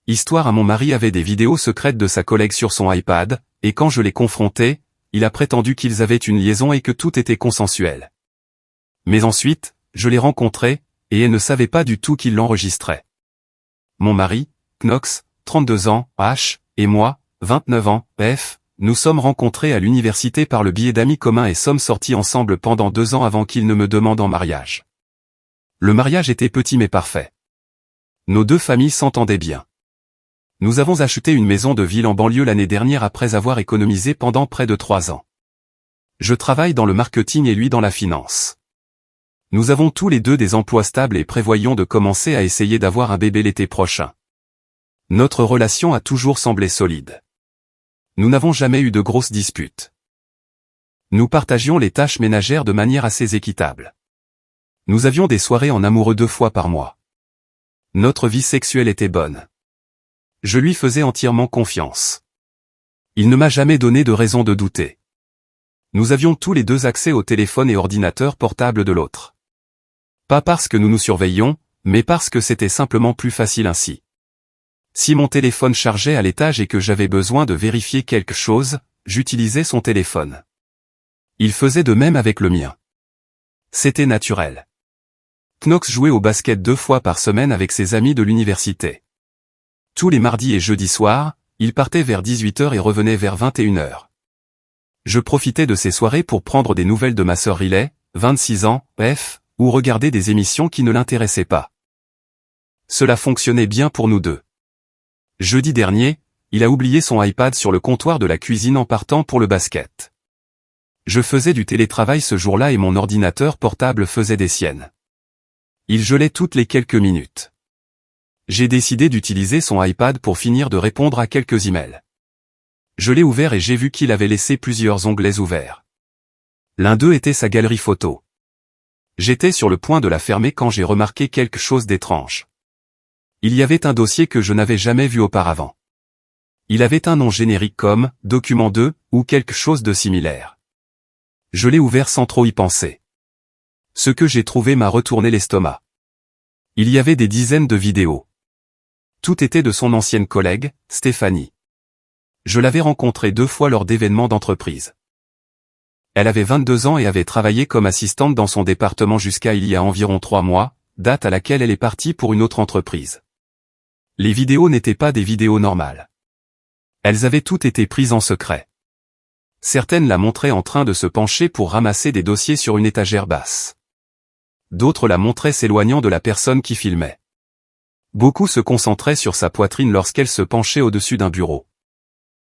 Histoire à mon mari avait des vidéos secrètes de sa collègue sur son iPad, et quand je l'ai confronté, il a prétendu qu'ils avaient une liaison et que tout était consensuel. Mais ensuite, je l'ai rencontrée, et elle ne savait pas du tout qu'il l'enregistrait. Mon mari, Knox, 32 ans, H, et moi, 29 ans, F, nous sommes rencontrés à l'université par le biais d'amis communs et sommes sortis ensemble pendant 2 ans avant qu'il ne me demande en mariage. Le mariage était petit mais parfait. Nos deux familles s'entendaient bien. Nous avons acheté une maison de ville en banlieue l'année dernière après avoir économisé pendant près de 3 ans. Je travaille dans le marketing et lui dans la finance. Nous avons tous les deux des emplois stables et prévoyons de commencer à essayer d'avoir un bébé l'été prochain. Notre relation a toujours semblé solide. Nous n'avons jamais eu de grosses disputes. Nous partagions les tâches ménagères de manière assez équitable. Nous avions des soirées en amoureux 2 fois par mois. Notre vie sexuelle était bonne. Je lui faisais entièrement confiance. Il ne m'a jamais donné de raison de douter. Nous avions tous les deux accès au téléphone et ordinateur portable de l'autre. Pas parce que nous nous surveillions, mais parce que c'était simplement plus facile ainsi. Si mon téléphone chargeait à l'étage et que j'avais besoin de vérifier quelque chose, j'utilisais son téléphone. Il faisait de même avec le mien. C'était naturel. Knox jouait au basket 2 fois par semaine avec ses amis de l'université. Tous les mardis et jeudis soirs, il partait vers 18h et revenait vers 21h. Je profitais de ces soirées pour prendre des nouvelles de ma sœur Riley, 26 ans, F, ou regarder des émissions qui ne l'intéressaient pas. Cela fonctionnait bien pour nous deux. Jeudi dernier, il a oublié son iPad sur le comptoir de la cuisine en partant pour le basket. Je faisais du télétravail ce jour-là et mon ordinateur portable faisait des siennes. Il gelait toutes les quelques minutes. J'ai décidé d'utiliser son iPad pour finir de répondre à quelques emails. Je l'ai ouvert et j'ai vu qu'il avait laissé plusieurs onglets ouverts. L'un d'eux était sa galerie photo. J'étais sur le point de la fermer quand j'ai remarqué quelque chose d'étrange. Il y avait un dossier que je n'avais jamais vu auparavant. Il avait un nom générique comme « Document 2 » ou quelque chose de similaire. Je l'ai ouvert sans trop y penser. Ce que j'ai trouvé m'a retourné l'estomac. Il y avait des dizaines de vidéos. Tout était de son ancienne collègue, Stéphanie. Je l'avais rencontrée 2 fois lors d'événements d'entreprise. Elle avait 22 ans et avait travaillé comme assistante dans son département jusqu'à il y a environ 3 mois, date à laquelle elle est partie pour une autre entreprise. Les vidéos n'étaient pas des vidéos normales. Elles avaient toutes été prises en secret. Certaines la montraient en train de se pencher pour ramasser des dossiers sur une étagère basse. D'autres la montraient s'éloignant de la personne qui filmait. Beaucoup se concentraient sur sa poitrine lorsqu'elle se penchait au-dessus d'un bureau.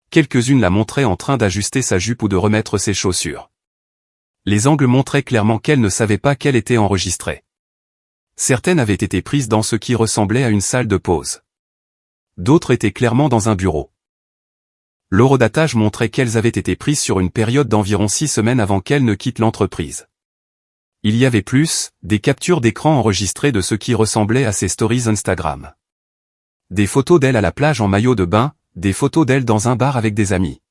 Quelques-unes la montraient en train d'ajuster sa jupe ou de remettre ses chaussures. Les angles montraient clairement qu'elle ne savait pas qu'elle était enregistrée. Certaines avaient été prises dans ce qui ressemblait à une salle de pause. D'autres étaient clairement dans un bureau. L'horodatage montrait qu'elles avaient été prises sur une période d'environ 6 semaines avant qu'elle ne quitte l'entreprise. Il y avait plus, des captures d'écran enregistrées de ce qui ressemblait à ses stories Instagram. Des photos d'elle à la plage en maillot de bain, des photos d'elle dans un bar avec des amis.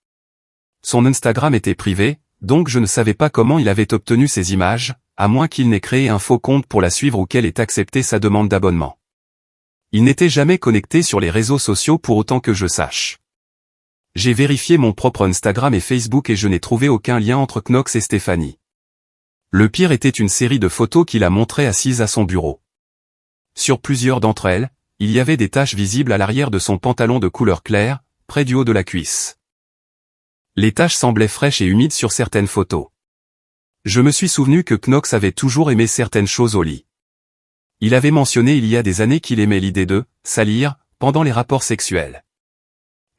Son Instagram était privé, donc je ne savais pas comment il avait obtenu ces images, à moins qu'il n'ait créé un faux compte pour la suivre ou qu'elle ait accepté sa demande d'abonnement. Il n'était jamais connecté sur les réseaux sociaux pour autant que je sache. J'ai vérifié mon propre Instagram et Facebook et je n'ai trouvé aucun lien entre Knox et Stéphanie. Le pire était une série de photos qu'il a montrées assises à son bureau. Sur plusieurs d'entre elles, il y avait des taches visibles à l'arrière de son pantalon de couleur claire, près du haut de la cuisse. Les taches semblaient fraîches et humides sur certaines photos. Je me suis souvenu que Knox avait toujours aimé certaines choses au lit. Il avait mentionné il y a des années qu'il aimait l'idée de « salir » pendant les rapports sexuels.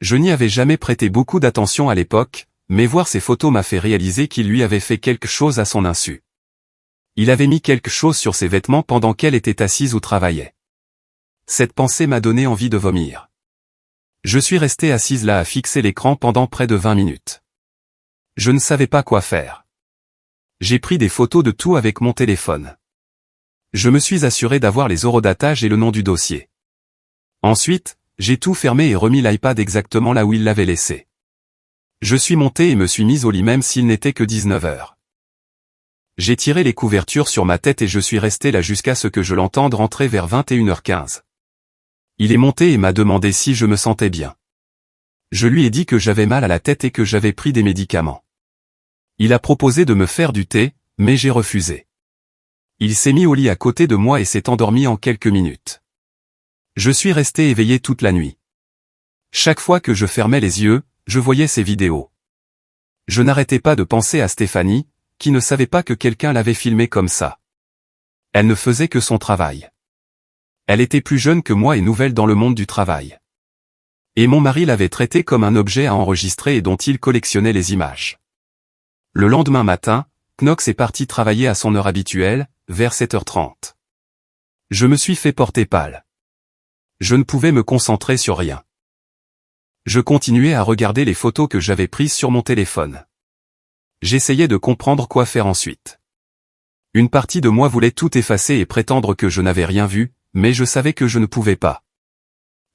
Je n'y avais jamais prêté beaucoup d'attention à l'époque, mais voir ces photos m'a fait réaliser qu'il lui avait fait quelque chose à son insu. Il avait mis quelque chose sur ses vêtements pendant qu'elle était assise ou travaillait. Cette pensée m'a donné envie de vomir. Je suis resté assise là à fixer l'écran pendant près de 20 minutes. Je ne savais pas quoi faire. J'ai pris des photos de tout avec mon téléphone. Je me suis assuré d'avoir les horodatages et le nom du dossier. Ensuite, j'ai tout fermé et remis l'iPad exactement là où il l'avait laissé. Je suis monté et me suis mis au lit même s'il n'était que 19h. J'ai tiré les couvertures sur ma tête et je suis resté là jusqu'à ce que je l'entende rentrer vers 21h15. Il est monté et m'a demandé si je me sentais bien. Je lui ai dit que j'avais mal à la tête et que j'avais pris des médicaments. Il a proposé de me faire du thé, mais j'ai refusé. Il s'est mis au lit à côté de moi et s'est endormi en quelques minutes. Je suis resté éveillé toute la nuit. Chaque fois que je fermais les yeux, je voyais ces vidéos. Je n'arrêtais pas de penser à Stéphanie, qui ne savait pas que quelqu'un l'avait filmée comme ça. Elle ne faisait que son travail. Elle était plus jeune que moi et nouvelle dans le monde du travail. Et mon mari l'avait traitée comme un objet à enregistrer et dont il collectionnait les images. Le lendemain matin, Knox est parti travailler à son heure habituelle, vers 7h30. Je me suis fait porter pâle. Je ne pouvais me concentrer sur rien. Je continuais à regarder les photos que j'avais prises sur mon téléphone. J'essayais de comprendre quoi faire ensuite. Une partie de moi voulait tout effacer et prétendre que je n'avais rien vu, mais je savais que je ne pouvais pas.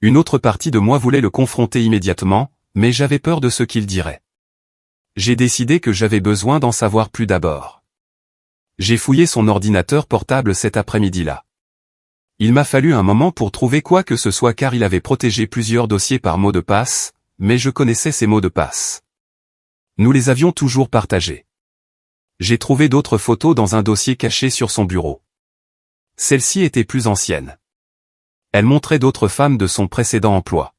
Une autre partie de moi voulait le confronter immédiatement, mais j'avais peur de ce qu'il dirait. J'ai décidé que j'avais besoin d'en savoir plus d'abord. J'ai fouillé son ordinateur portable cet après-midi-là. Il m'a fallu un moment pour trouver quoi que ce soit car il avait protégé plusieurs dossiers par mot de passe, mais je connaissais ces mots de passe. Nous les avions toujours partagés. J'ai trouvé d'autres photos dans un dossier caché sur son bureau. Celle-ci était plus ancienne. Elle montrait d'autres femmes de son précédent emploi.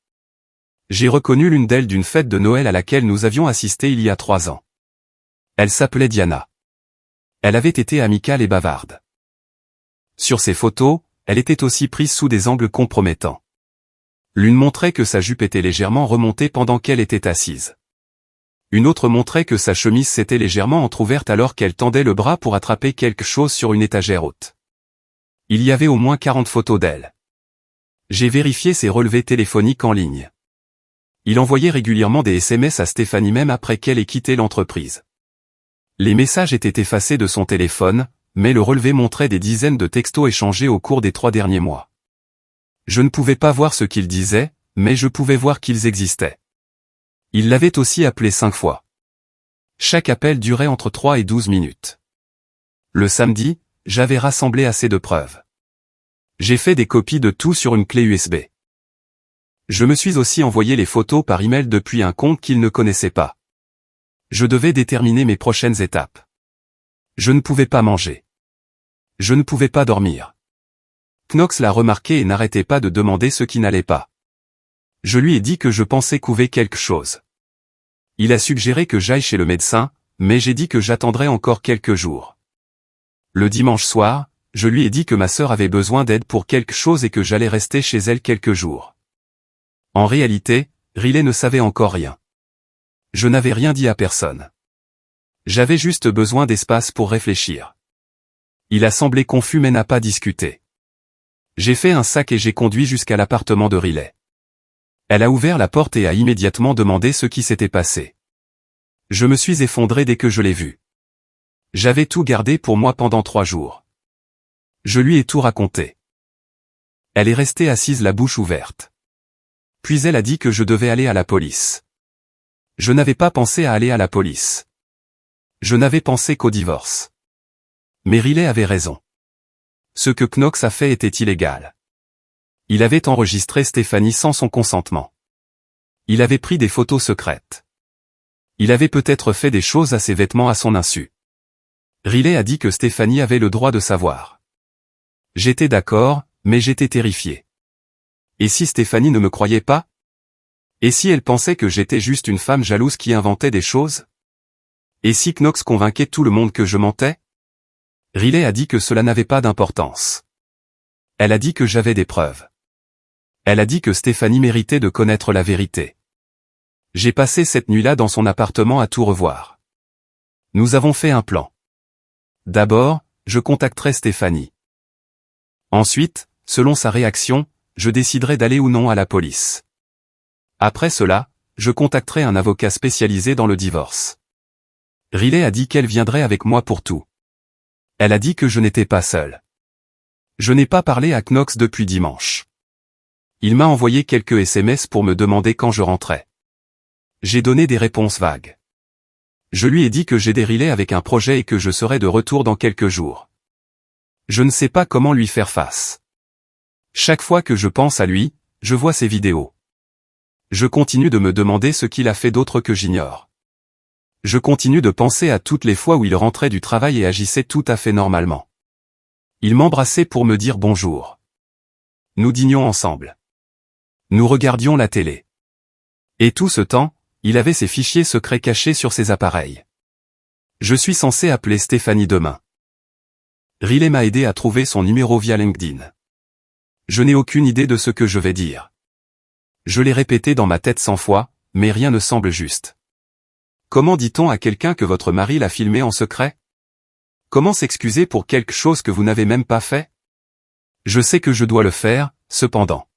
J'ai reconnu l'une d'elles d'une fête de Noël à laquelle nous avions assisté il y a 3 ans. Elle s'appelait Diana. Elle avait été amicale et bavarde. Sur ces photos, elle était aussi prise sous des angles compromettants. L'une montrait que sa jupe était légèrement remontée pendant qu'elle était assise. Une autre montrait que sa chemise s'était légèrement entr'ouverte alors qu'elle tendait le bras pour attraper quelque chose sur une étagère haute. Il y avait au moins 40 photos d'elle. J'ai vérifié ses relevés téléphoniques en ligne. Il envoyait régulièrement des SMS à Stéphanie même après qu'elle ait quitté l'entreprise. Les messages étaient effacés de son téléphone, mais le relevé montrait des dizaines de textos échangés au cours des 3 derniers mois. Je ne pouvais pas voir ce qu'ils disaient, mais je pouvais voir qu'ils existaient. Il l'avait aussi appelé 5 fois. Chaque appel durait entre 3 et 12 minutes. Le samedi, j'avais rassemblé assez de preuves. J'ai fait des copies de tout sur une clé USB. Je me suis aussi envoyé les photos par email depuis un compte qu'il ne connaissait pas. Je devais déterminer mes prochaines étapes. Je ne pouvais pas manger. Je ne pouvais pas dormir. Knox l'a remarqué et n'arrêtait pas de demander ce qui n'allait pas. Je lui ai dit que je pensais couver quelque chose. Il a suggéré que j'aille chez le médecin, mais j'ai dit que j'attendrais encore quelques jours. Le dimanche soir, je lui ai dit que ma sœur avait besoin d'aide pour quelque chose et que j'allais rester chez elle quelques jours. En réalité, Riley ne savait encore rien. Je n'avais rien dit à personne. J'avais juste besoin d'espace pour réfléchir. Il a semblé confus mais n'a pas discuté. J'ai fait un sac et j'ai conduit jusqu'à l'appartement de Riley. Elle a ouvert la porte et a immédiatement demandé ce qui s'était passé. Je me suis effondré dès que je l'ai vue. J'avais tout gardé pour moi pendant 3 jours. Je lui ai tout raconté. Elle est restée assise la bouche ouverte. Puis elle a dit que je devais aller à la police. Je n'avais pas pensé à aller à la police. Je n'avais pensé qu'au divorce. Mais Riley avait raison. Ce que Knox a fait était illégal. Il avait enregistré Stéphanie sans son consentement. Il avait pris des photos secrètes. Il avait peut-être fait des choses à ses vêtements à son insu. Riley a dit que Stéphanie avait le droit de savoir. J'étais d'accord, mais j'étais terrifié. Et si Stéphanie ne me croyait pas? Et si elle pensait que j'étais juste une femme jalouse qui inventait des choses? Et si Knox convainquait tout le monde que je mentais? Riley a dit que cela n'avait pas d'importance. Elle a dit que j'avais des preuves. Elle a dit que Stéphanie méritait de connaître la vérité. J'ai passé cette nuit-là dans son appartement à tout revoir. Nous avons fait un plan. D'abord, je contacterai Stéphanie. Ensuite, selon sa réaction, je déciderai d'aller ou non à la police. Après cela, je contacterai un avocat spécialisé dans le divorce. Riley a dit qu'elle viendrait avec moi pour tout. Elle a dit que je n'étais pas seul. Je n'ai pas parlé à Knox depuis dimanche. Il m'a envoyé quelques SMS pour me demander quand je rentrais. J'ai donné des réponses vagues. Je lui ai dit que j'aidais Riley avec un projet et que je serais de retour dans quelques jours. Je ne sais pas comment lui faire face. Chaque fois que je pense à lui, je vois ses vidéos. Je continue de me demander ce qu'il a fait d'autre que j'ignore. Je continue de penser à toutes les fois où il rentrait du travail et agissait tout à fait normalement. Il m'embrassait pour me dire bonjour. Nous dînions ensemble. Nous regardions la télé. Et tout ce temps, il avait ses fichiers secrets cachés sur ses appareils. Je suis censé appeler Stéphanie demain. Riley m'a aidé à trouver son numéro via LinkedIn. Je n'ai aucune idée de ce que je vais dire. Je l'ai répété dans ma tête 100 fois, mais rien ne semble juste. Comment dit-on à quelqu'un que votre mari l'a filmé en secret? Comment s'excuser pour quelque chose que vous n'avez même pas fait? Je sais que je dois le faire, cependant.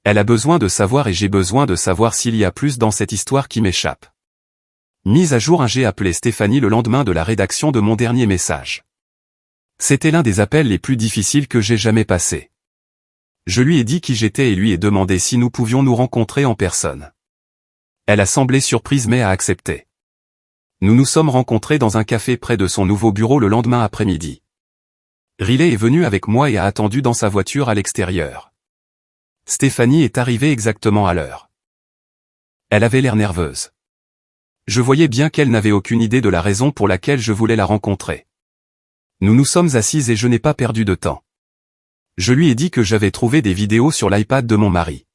Elle a besoin de savoir et j'ai besoin de savoir s'il y a plus dans cette histoire qui m'échappe. Mise à jour. J'ai appelé Stéphanie le lendemain de la rédaction de mon dernier message. C'était l'un des appels les plus difficiles que j'ai jamais passés. Je lui ai dit qui j'étais et lui ai demandé si nous pouvions nous rencontrer en personne. Elle a semblé surprise mais a accepté. Nous nous sommes rencontrés dans un café près de son nouveau bureau le lendemain après-midi. Riley est venu avec moi et a attendu dans sa voiture à l'extérieur. Stéphanie est arrivée exactement à l'heure. Elle avait l'air nerveuse. Je voyais bien qu'elle n'avait aucune idée de la raison pour laquelle je voulais la rencontrer. Nous nous sommes assises et je n'ai pas perdu de temps. Je lui ai dit que j'avais trouvé des vidéos sur l'iPad de mon mari.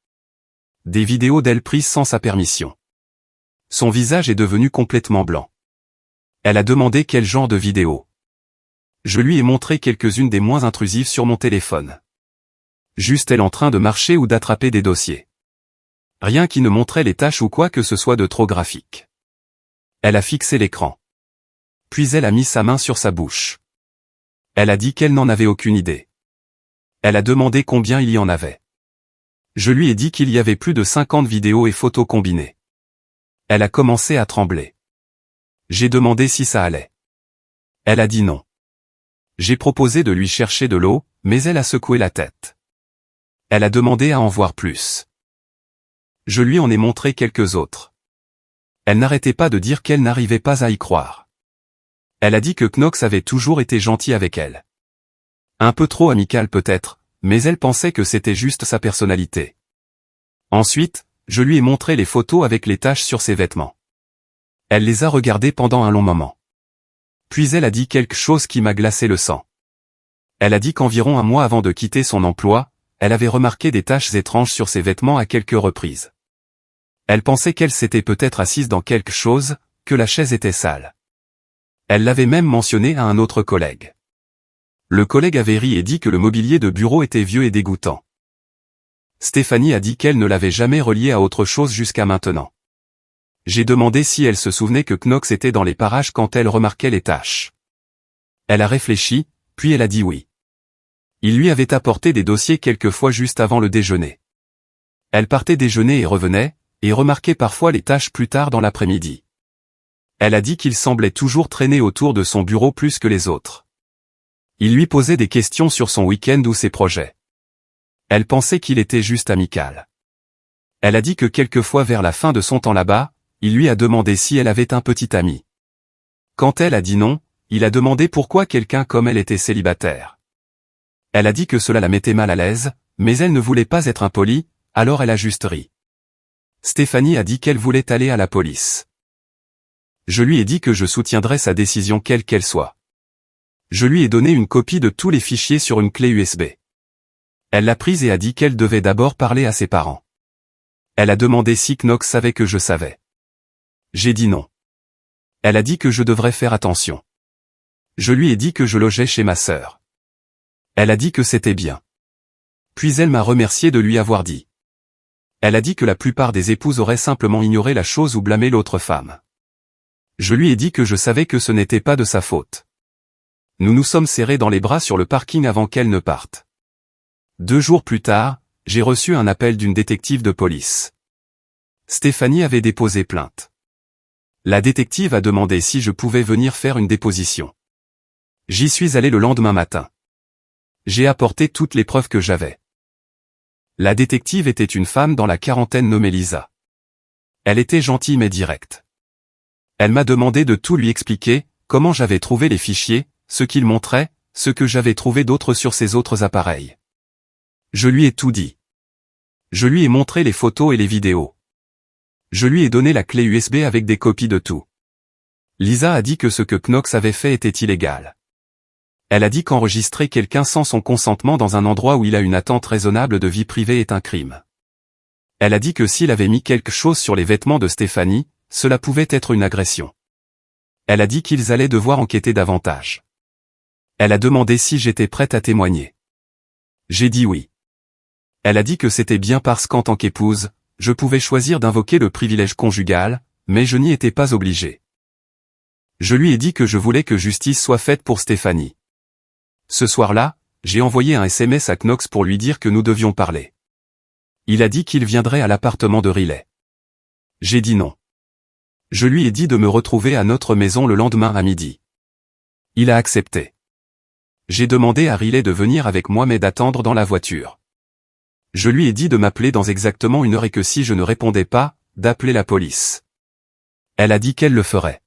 Des vidéos d'elle prises sans sa permission. Son visage est devenu complètement blanc. Elle a demandé quel genre de vidéo. Je lui ai montré quelques-unes des moins intrusives sur mon téléphone. Juste elle en train de marcher ou d'attraper des dossiers. Rien qui ne montrait les tâches ou quoi que ce soit de trop graphique. Elle a fixé l'écran. Puis elle a mis sa main sur sa bouche. Elle a dit qu'elle n'en avait aucune idée. Elle a demandé combien il y en avait. Je lui ai dit qu'il y avait plus de 50 vidéos et photos combinées. Elle a commencé à trembler. J'ai demandé si ça allait. Elle a dit non. J'ai proposé de lui chercher de l'eau, mais elle a secoué la tête. Elle a demandé à en voir plus. Je lui en ai montré quelques autres. Elle n'arrêtait pas de dire qu'elle n'arrivait pas à y croire. Elle a dit que Knox avait toujours été gentil avec elle. Un peu trop amical peut-être, mais elle pensait que c'était juste sa personnalité. Ensuite, je lui ai montré les photos avec les taches sur ses vêtements. Elle les a regardées pendant un long moment. Puis elle a dit quelque chose qui m'a glacé le sang. Elle a dit qu'environ un mois avant de quitter son emploi, elle avait remarqué des taches étranges sur ses vêtements à quelques reprises. Elle pensait qu'elle s'était peut-être assise dans quelque chose, que la chaise était sale. Elle l'avait même mentionné à un autre collègue. Le collègue avait ri et dit que le mobilier de bureau était vieux et dégoûtant. Stéphanie a dit qu'elle ne l'avait jamais relié à autre chose jusqu'à maintenant. J'ai demandé si elle se souvenait que Knox était dans les parages quand elle remarquait les taches. Elle a réfléchi, puis elle a dit oui. Il lui avait apporté des dossiers quelquefois juste avant le déjeuner. Elle partait déjeuner et revenait, et remarquait parfois les taches plus tard dans l'après-midi. Elle a dit qu'il semblait toujours traîner autour de son bureau plus que les autres. Il lui posait des questions sur son week-end ou ses projets. Elle pensait qu'il était juste amical. Elle a dit que quelquefois vers la fin de son temps là-bas, il lui a demandé si elle avait un petit ami. Quand elle a dit non, il a demandé pourquoi quelqu'un comme elle était célibataire. Elle a dit que cela la mettait mal à l'aise, mais elle ne voulait pas être impolie, alors elle a juste ri. Stéphanie a dit qu'elle voulait aller à la police. Je lui ai dit que je soutiendrais sa décision quelle qu'elle soit. Je lui ai donné une copie de tous les fichiers sur une clé USB. Elle l'a prise et a dit qu'elle devait d'abord parler à ses parents. Elle a demandé si Knox savait que je savais. J'ai dit non. Elle a dit que je devrais faire attention. Je lui ai dit que je logeais chez ma sœur. Elle a dit que c'était bien. Puis elle m'a remercié de lui avoir dit. Elle a dit que la plupart des épouses auraient simplement ignoré la chose ou blâmé l'autre femme. Je lui ai dit que je savais que ce n'était pas de sa faute. Nous nous sommes serrés dans les bras sur le parking avant qu'elle ne parte. 2 jours plus tard, j'ai reçu un appel d'une détective de police. Stéphanie avait déposé plainte. La détective a demandé si je pouvais venir faire une déposition. J'y suis allé le lendemain matin. J'ai apporté toutes les preuves que j'avais. La détective était une femme dans la quarantaine nommée Lisa. Elle était gentille mais directe. Elle m'a demandé de tout lui expliquer, comment j'avais trouvé les fichiers, ce qu'il montrait, ce que j'avais trouvé d'autre sur ses autres appareils. Je lui ai tout dit. Je lui ai montré les photos et les vidéos. Je lui ai donné la clé USB avec des copies de tout. Lisa a dit que ce que Knox avait fait était illégal. Elle a dit qu'enregistrer quelqu'un sans son consentement dans un endroit où il a une attente raisonnable de vie privée est un crime. Elle a dit que s'il avait mis quelque chose sur les vêtements de Stéphanie, cela pouvait être une agression. Elle a dit qu'ils allaient devoir enquêter davantage. Elle a demandé si j'étais prête à témoigner. J'ai dit oui. Elle a dit que c'était bien parce qu'en tant qu'épouse, je pouvais choisir d'invoquer le privilège conjugal, mais je n'y étais pas obligé. Je lui ai dit que je voulais que justice soit faite pour Stéphanie. Ce soir-là, j'ai envoyé un SMS à Knox pour lui dire que nous devions parler. Il a dit qu'il viendrait à l'appartement de Riley. J'ai dit non. Je lui ai dit de me retrouver à notre maison le lendemain à midi. Il a accepté. J'ai demandé à Riley de venir avec moi mais d'attendre dans la voiture. Je lui ai dit de m'appeler dans exactement 1 heure et que si je ne répondais pas, d'appeler la police. Elle a dit qu'elle le ferait.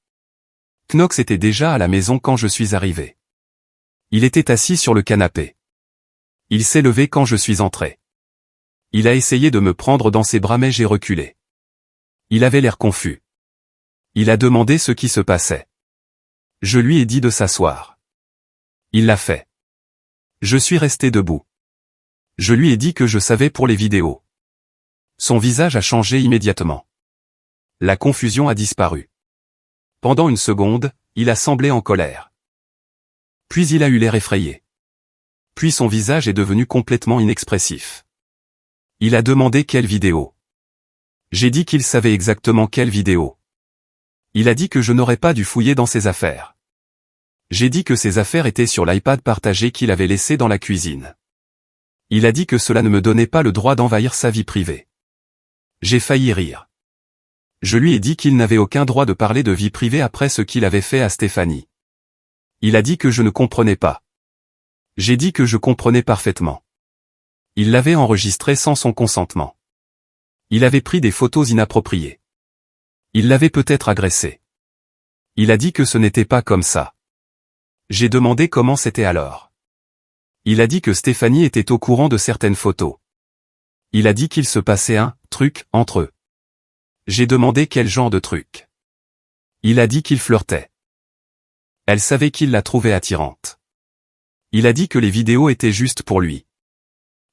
Knox était déjà à la maison quand je suis arrivé. Il était assis sur le canapé. Il s'est levé quand je suis entré. Il a essayé de me prendre dans ses bras mais j'ai reculé. Il avait l'air confus. Il a demandé ce qui se passait. Je lui ai dit de s'asseoir. Il l'a fait. Je suis resté debout. Je lui ai dit que je savais pour les vidéos. Son visage a changé immédiatement. La confusion a disparu. Pendant 1 seconde, il a semblé en colère. Puis il a eu l'air effrayé. Puis son visage est devenu complètement inexpressif. Il a demandé quelle vidéo. J'ai dit qu'il savait exactement quelle vidéo. Il a dit que je n'aurais pas dû fouiller dans ses affaires. J'ai dit que ses affaires étaient sur l'iPad partagé qu'il avait laissé dans la cuisine. Il a dit que cela ne me donnait pas le droit d'envahir sa vie privée. J'ai failli rire. Je lui ai dit qu'il n'avait aucun droit de parler de vie privée après ce qu'il avait fait à Stéphanie. Il a dit que je ne comprenais pas. J'ai dit que je comprenais parfaitement. Il l'avait enregistré sans son consentement. Il avait pris des photos inappropriées. Il l'avait peut-être agressé. Il a dit que ce n'était pas comme ça. J'ai demandé comment c'était alors. Il a dit que Stéphanie était au courant de certaines photos. Il a dit qu'il se passait un truc entre eux. J'ai demandé quel genre de truc. Il a dit qu'il flirtait. Elle savait qu'il la trouvait attirante. Il a dit que les vidéos étaient juste pour lui.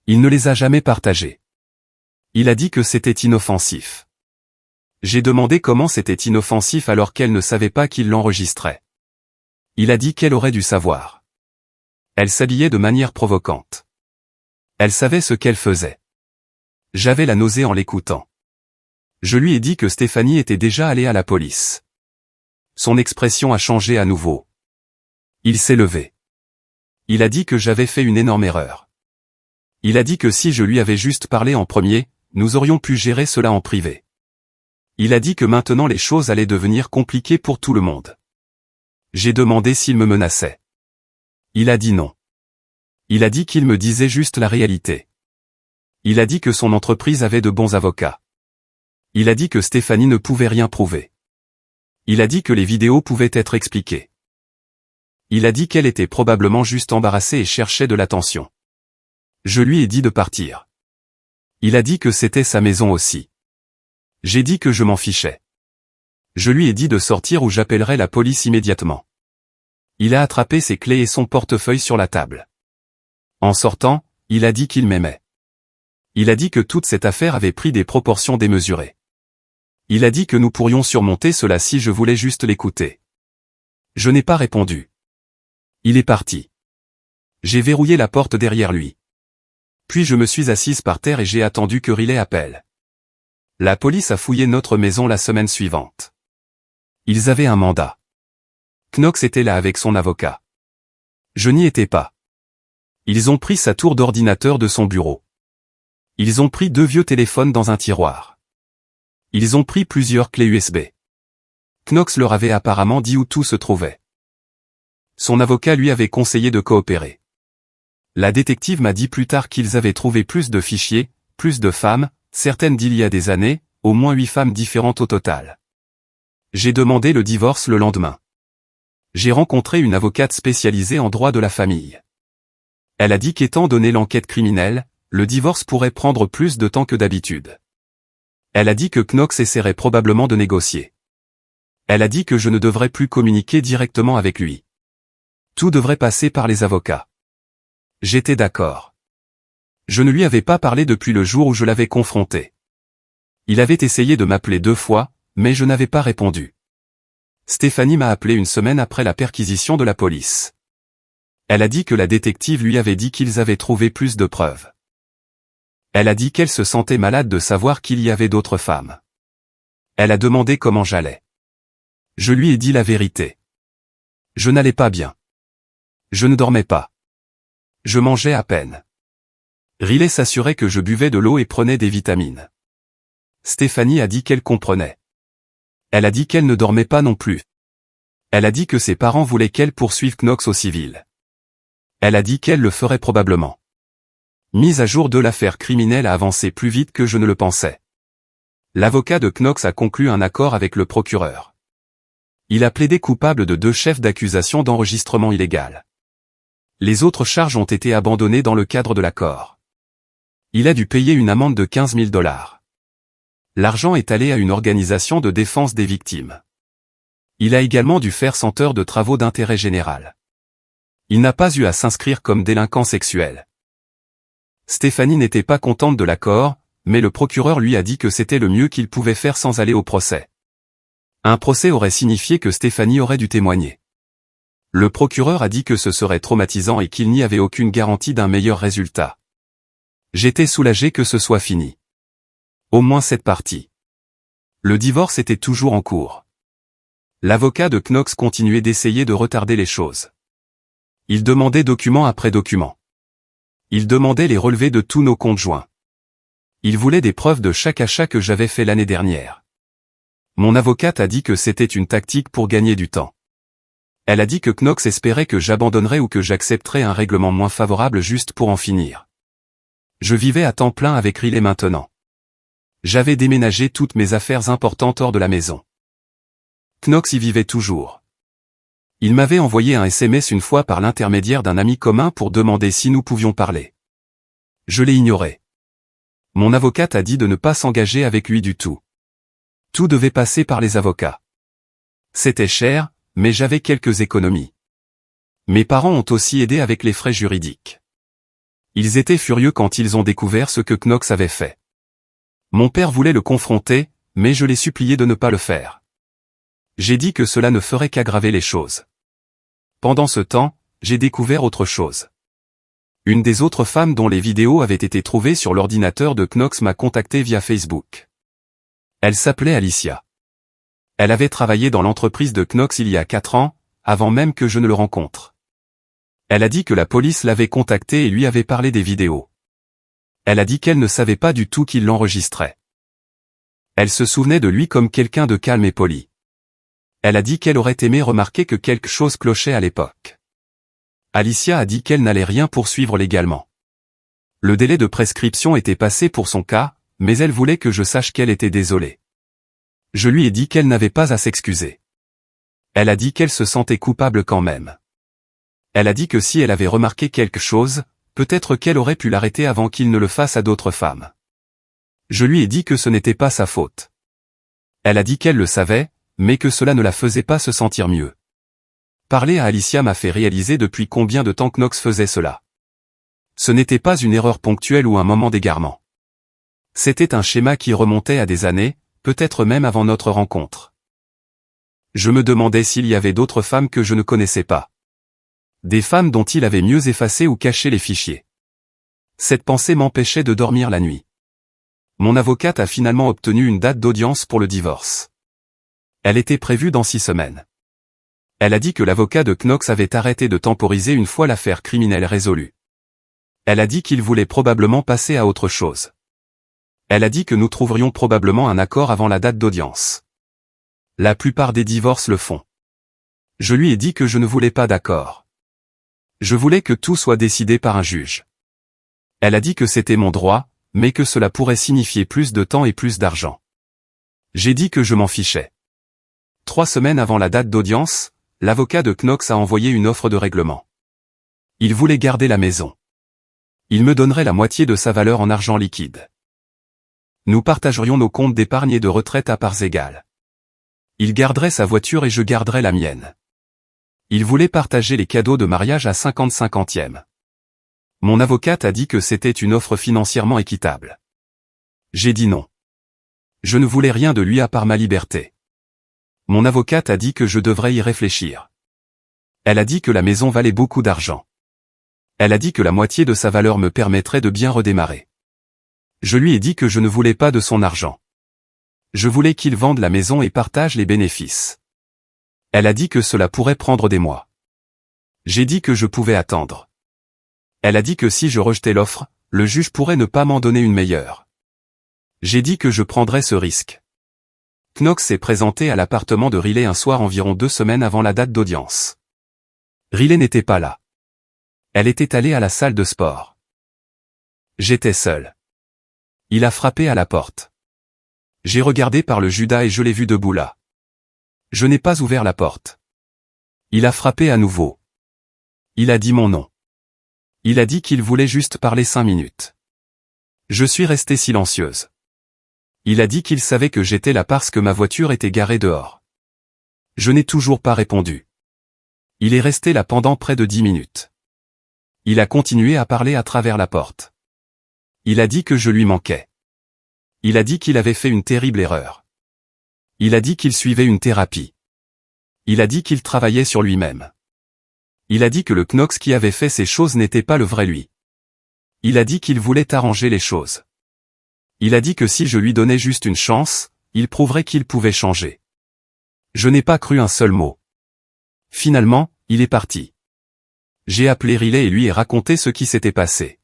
Il ne les a jamais partagées. Il a dit que c'était inoffensif. J'ai demandé comment c'était inoffensif alors qu'elle ne savait pas qu'il l'enregistrait. Il a dit qu'elle aurait dû savoir. Elle s'habillait de manière provocante. Elle savait ce qu'elle faisait. J'avais la nausée en l'écoutant. Je lui ai dit que Stéphanie était déjà allée à la police. Son expression a changé à nouveau. Il s'est levé. Il a dit que j'avais fait une énorme erreur. Il a dit que si je lui avais juste parlé en premier, nous aurions pu gérer cela en privé. Il a dit que maintenant les choses allaient devenir compliquées pour tout le monde. J'ai demandé s'il me menaçait. Il a dit non. Il a dit qu'il me disait juste la réalité. Il a dit que son entreprise avait de bons avocats. Il a dit que Stéphanie ne pouvait rien prouver. Il a dit que les vidéos pouvaient être expliquées. Il a dit qu'elle était probablement juste embarrassée et cherchait de l'attention. Je lui ai dit de partir. Il a dit que c'était sa maison aussi. J'ai dit que je m'en fichais. Je lui ai dit de sortir ou j'appellerais la police immédiatement. Il a attrapé ses clés et son portefeuille sur la table. En sortant, il a dit qu'il m'aimait. Il a dit que toute cette affaire avait pris des proportions démesurées. Il a dit que nous pourrions surmonter cela si je voulais juste l'écouter. Je n'ai pas répondu. Il est parti. J'ai verrouillé la porte derrière lui. Puis je me suis assise par terre et j'ai attendu que Riley appelle. La police a fouillé notre maison la semaine suivante. Ils avaient un mandat. Knox était là avec son avocat. Je n'y étais pas. Ils ont pris sa tour d'ordinateur de son bureau. Ils ont pris 2 vieux téléphones dans un tiroir. Ils ont pris plusieurs clés USB. Knox leur avait apparemment dit où tout se trouvait. Son avocat lui avait conseillé de coopérer. La détective m'a dit plus tard qu'ils avaient trouvé plus de fichiers, plus de femmes, certaines d'il y a des années, au moins 8 femmes différentes au total. J'ai demandé le divorce le lendemain. J'ai rencontré une avocate spécialisée en droit de la famille. Elle a dit qu'étant donné l'enquête criminelle, le divorce pourrait prendre plus de temps que d'habitude. Elle a dit que Knox essaierait probablement de négocier. Elle a dit que je ne devrais plus communiquer directement avec lui. Tout devrait passer par les avocats. J'étais d'accord. Je ne lui avais pas parlé depuis le jour où je l'avais confronté. Il avait essayé de m'appeler 2 fois, mais je n'avais pas répondu. Stéphanie m'a appelé une semaine après la perquisition de la police. Elle a dit que la détective lui avait dit qu'ils avaient trouvé plus de preuves. Elle a dit qu'elle se sentait malade de savoir qu'il y avait d'autres femmes. Elle a demandé comment j'allais. Je lui ai dit la vérité. Je n'allais pas bien. Je ne dormais pas. Je mangeais à peine. Riley s'assurait que je buvais de l'eau et prenais des vitamines. Stéphanie a dit qu'elle comprenait. Elle a dit qu'elle ne dormait pas non plus. Elle a dit que ses parents voulaient qu'elle poursuive Knox au civil. Elle a dit qu'elle le ferait probablement. Mise à jour de l'affaire criminelle a avancé plus vite que je ne le pensais. L'avocat de Knox a conclu un accord avec le procureur. Il a plaidé coupable de 2 chefs d'accusation d'enregistrement illégal. Les autres charges ont été abandonnées dans le cadre de l'accord. Il a dû payer une amende de 15 000 $. L'argent est allé à une organisation de défense des victimes. Il a également dû faire 100 heures de travaux d'intérêt général. Il n'a pas eu à s'inscrire comme délinquant sexuel. Stéphanie n'était pas contente de l'accord, mais le procureur lui a dit que c'était le mieux qu'il pouvait faire sans aller au procès. Un procès aurait signifié que Stéphanie aurait dû témoigner. Le procureur a dit que ce serait traumatisant et qu'il n'y avait aucune garantie d'un meilleur résultat. J'étais soulagé que ce soit fini. Au moins cette partie. Le divorce était toujours en cours. L'avocat de Knox continuait d'essayer de retarder les choses. Il demandait document après document. Il demandait les relevés de tous nos comptes joints. Il voulait des preuves de chaque achat que j'avais fait l'année dernière. Mon avocate a dit que c'était une tactique pour gagner du temps. Elle a dit que Knox espérait que j'abandonnerais ou que j'accepterais un règlement moins favorable juste pour en finir. Je vivais à temps plein avec Riley maintenant. J'avais déménagé toutes mes affaires importantes hors de la maison. Knox y vivait toujours. Il m'avait envoyé un SMS une fois par l'intermédiaire d'un ami commun pour demander si nous pouvions parler. Je l'ai ignoré. Mon avocate a dit de ne pas s'engager avec lui du tout. Tout devait passer par les avocats. C'était cher, mais j'avais quelques économies. Mes parents ont aussi aidé avec les frais juridiques. Ils étaient furieux quand ils ont découvert ce que Knox avait fait. Mon père voulait le confronter, mais je l'ai supplié de ne pas le faire. J'ai dit que cela ne ferait qu'aggraver les choses. Pendant ce temps, j'ai découvert autre chose. Une des autres femmes dont les vidéos avaient été trouvées sur l'ordinateur de Knox m'a contacté via Facebook. Elle s'appelait Alicia. Elle avait travaillé dans l'entreprise de Knox il y a 4 ans, avant même que je ne le rencontre. Elle a dit que la police l'avait contacté et lui avait parlé des vidéos. Elle a dit qu'elle ne savait pas du tout qu'il l'enregistrait. Elle se souvenait de lui comme quelqu'un de calme et poli. Elle a dit qu'elle aurait aimé remarquer que quelque chose clochait à l'époque. Alicia a dit qu'elle n'allait rien poursuivre légalement. Le délai de prescription était passé pour son cas, mais elle voulait que je sache qu'elle était désolée. Je lui ai dit qu'elle n'avait pas à s'excuser. Elle a dit qu'elle se sentait coupable quand même. Elle a dit que si elle avait remarqué quelque chose, peut-être qu'elle aurait pu l'arrêter avant qu'il ne le fasse à d'autres femmes. Je lui ai dit que ce n'était pas sa faute. Elle a dit qu'elle le savait, mais que cela ne la faisait pas se sentir mieux. Parler à Alicia m'a fait réaliser depuis combien de temps Knox faisait cela. Ce n'était pas une erreur ponctuelle ou un moment d'égarement. C'était un schéma qui remontait à des années, peut-être même avant notre rencontre. Je me demandais s'il y avait d'autres femmes que je ne connaissais pas. Des femmes dont il avait mieux effacé ou caché les fichiers. Cette pensée m'empêchait de dormir la nuit. Mon avocate a finalement obtenu une date d'audience pour le divorce. Elle était prévue dans 6 semaines. Elle a dit que l'avocat de Knox avait arrêté de temporiser une fois l'affaire criminelle résolue. Elle a dit qu'il voulait probablement passer à autre chose. Elle a dit que nous trouverions probablement un accord avant la date d'audience. La plupart des divorces le font. Je lui ai dit que je ne voulais pas d'accord. Je voulais que tout soit décidé par un juge. Elle a dit que c'était mon droit, mais que cela pourrait signifier plus de temps et plus d'argent. J'ai dit que je m'en fichais. 3 semaines avant la date d'audience, l'avocat de Knox a envoyé une offre de règlement. Il voulait garder la maison. Il me donnerait la moitié de sa valeur en argent liquide. Nous partagerions nos comptes d'épargne et de retraite à parts égales. Il garderait sa voiture et je garderais la mienne. Il voulait partager les cadeaux de mariage à 50-50e. Mon avocate a dit que c'était une offre financièrement équitable. J'ai dit non. Je ne voulais rien de lui à part ma liberté. Mon avocate a dit que je devrais y réfléchir. Elle a dit que la maison valait beaucoup d'argent. Elle a dit que la moitié de sa valeur me permettrait de bien redémarrer. Je lui ai dit que je ne voulais pas de son argent. Je voulais qu'il vende la maison et partage les bénéfices. Elle a dit que cela pourrait prendre des mois. J'ai dit que je pouvais attendre. Elle a dit que si je rejetais l'offre, le juge pourrait ne pas m'en donner une meilleure. J'ai dit que je prendrais ce risque. Knox s'est présenté à l'appartement de Riley un soir environ 2 semaines avant la date d'audience. Riley n'était pas là. Elle était allée à la salle de sport. J'étais seul. Il a frappé à la porte. J'ai regardé par le Judas et je l'ai vu debout là. Je n'ai pas ouvert la porte. Il a frappé à nouveau. Il a dit mon nom. Il a dit qu'il voulait juste parler 5 minutes. Je suis restée silencieuse. Il a dit qu'il savait que j'étais là parce que ma voiture était garée dehors. Je n'ai toujours pas répondu. Il est resté là pendant près de 10 minutes. Il a continué à parler à travers la porte. Il a dit que je lui manquais. Il a dit qu'il avait fait une terrible erreur. Il a dit qu'il suivait une thérapie. Il a dit qu'il travaillait sur lui-même. Il a dit que le Knox qui avait fait ces choses n'était pas le vrai lui. Il a dit qu'il voulait arranger les choses. Il a dit que si je lui donnais juste une chance, il prouverait qu'il pouvait changer. Je n'ai pas cru un seul mot. Finalement, il est parti. J'ai appelé Riley et lui ai raconté ce qui s'était passé.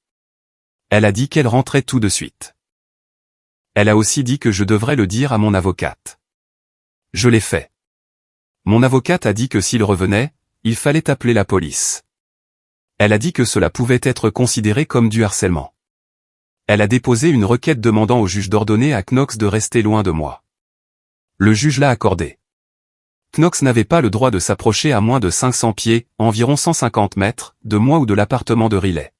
Elle a dit qu'elle rentrait tout de suite. Elle a aussi dit que je devrais le dire à mon avocate. Je l'ai fait. Mon avocate a dit que s'il revenait, il fallait appeler la police. Elle a dit que cela pouvait être considéré comme du harcèlement. Elle a déposé une requête demandant au juge d'ordonner à Knox de rester loin de moi. Le juge l'a accordé. Knox n'avait pas le droit de s'approcher à moins de 500 pieds, environ 150 mètres, de moi ou de l'appartement de Riley.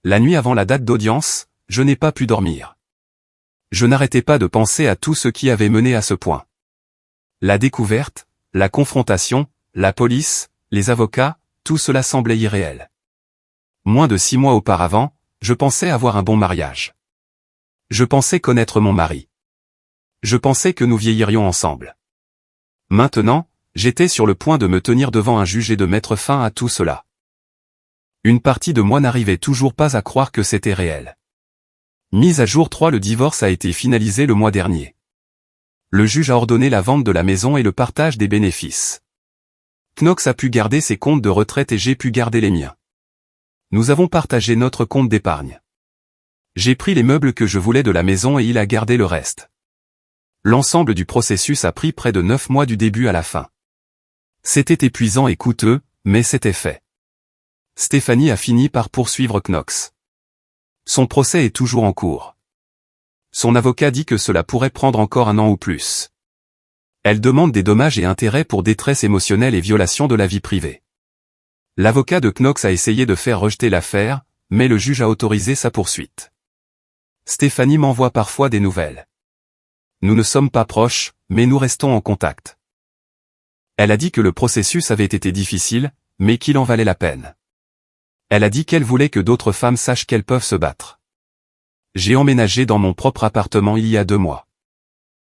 La nuit avant la date d'audience, je n'ai pas pu dormir. Je n'arrêtais pas de penser à tout ce qui avait mené à ce point. La découverte, la confrontation, la police, les avocats, tout cela semblait irréel. Moins de 6 mois auparavant, je pensais avoir un bon mariage. Je pensais connaître mon mari. Je pensais que nous vieillirions ensemble. Maintenant, j'étais sur le point de me tenir devant un juge et de mettre fin à tout cela. Une partie de moi n'arrivait toujours pas à croire que c'était réel. Mise à jour 3, le divorce a été finalisé le mois dernier. Le juge a ordonné la vente de la maison et le partage des bénéfices. Knox a pu garder ses comptes de retraite et j'ai pu garder les miens. Nous avons partagé notre compte d'épargne. J'ai pris les meubles que je voulais de la maison et il a gardé le reste. L'ensemble du processus a pris près de 9 mois du début à la fin. C'était épuisant et coûteux, mais c'était fait. Stéphanie a fini par poursuivre Knox. Son procès est toujours en cours. Son avocat dit que cela pourrait prendre encore 1 an ou plus. Elle demande des dommages et intérêts pour détresse émotionnelle et violation de la vie privée. L'avocat de Knox a essayé de faire rejeter l'affaire, mais le juge a autorisé sa poursuite. Stéphanie m'envoie parfois des nouvelles. Nous ne sommes pas proches, mais nous restons en contact. Elle a dit que le processus avait été difficile, mais qu'il en valait la peine. Elle a dit qu'elle voulait que d'autres femmes sachent qu'elles peuvent se battre. J'ai emménagé dans mon propre appartement il y a 2 mois.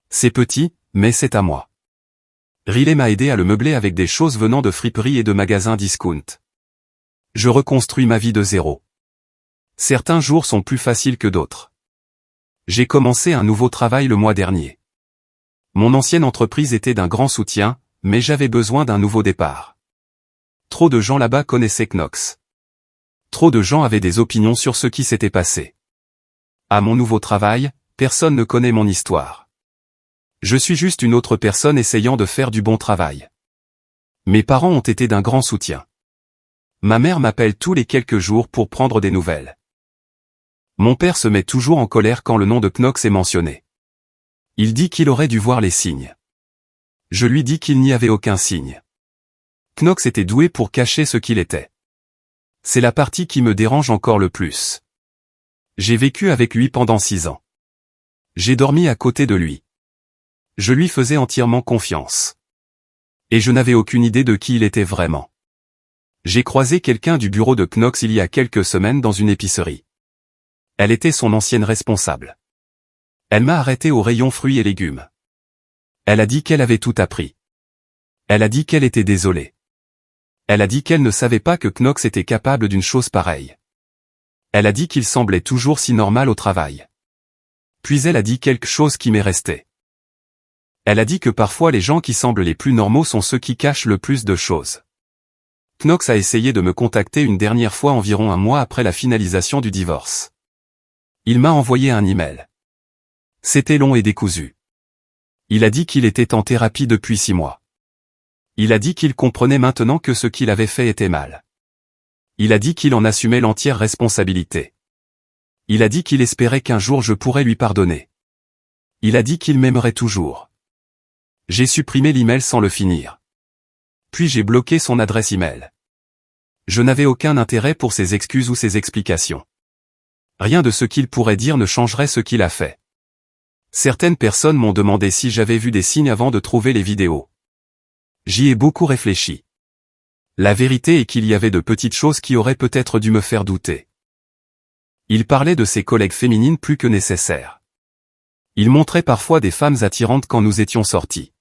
C'est petit, mais c'est à moi. Riley m'a aidé à le meubler avec des choses venant de friperies et de magasins discount. Je reconstruis ma vie de zéro. Certains jours sont plus faciles que d'autres. J'ai commencé un nouveau travail le mois dernier. Mon ancienne entreprise était d'un grand soutien, mais j'avais besoin d'un nouveau départ. Trop de gens là-bas connaissaient Knox. Trop de gens avaient des opinions sur ce qui s'était passé. À mon nouveau travail, personne ne connaît mon histoire. Je suis juste une autre personne essayant de faire du bon travail. Mes parents ont été d'un grand soutien. Ma mère m'appelle tous les quelques jours pour prendre des nouvelles. Mon père se met toujours en colère quand le nom de Knox est mentionné. Il dit qu'il aurait dû voir les signes. Je lui dis qu'il n'y avait aucun signe. Knox était doué pour cacher ce qu'il était. C'est la partie qui me dérange encore le plus. J'ai vécu avec lui pendant 6 ans. J'ai dormi à côté de lui. Je lui faisais entièrement confiance. Et je n'avais aucune idée de qui il était vraiment. J'ai croisé quelqu'un du bureau de Knox il y a quelques semaines dans une épicerie. Elle était son ancienne responsable. Elle m'a arrêté au rayon fruits et légumes. Elle a dit qu'elle avait tout appris. Elle a dit qu'elle était désolée. Elle a dit qu'elle ne savait pas que Knox était capable d'une chose pareille. Elle a dit qu'il semblait toujours si normal au travail. Puis elle a dit quelque chose qui m'est resté. Elle a dit que parfois les gens qui semblent les plus normaux sont ceux qui cachent le plus de choses. Knox a essayé de me contacter une dernière fois environ un mois après la finalisation du divorce. Il m'a envoyé un email. C'était long et décousu. Il a dit qu'il était en thérapie depuis 6 mois. Il a dit qu'il comprenait maintenant que ce qu'il avait fait était mal. Il a dit qu'il en assumait l'entière responsabilité. Il a dit qu'il espérait qu'un jour je pourrais lui pardonner. Il a dit qu'il m'aimerait toujours. J'ai supprimé l'email sans le finir. Puis j'ai bloqué son adresse email. Je n'avais aucun intérêt pour ses excuses ou ses explications. Rien de ce qu'il pourrait dire ne changerait ce qu'il a fait. Certaines personnes m'ont demandé si j'avais vu des signes avant de trouver les vidéos. J'y ai beaucoup réfléchi. La vérité est qu'il y avait de petites choses qui auraient peut-être dû me faire douter. Il parlait de ses collègues féminines plus que nécessaire. Il montrait parfois des femmes attirantes quand nous étions sortis.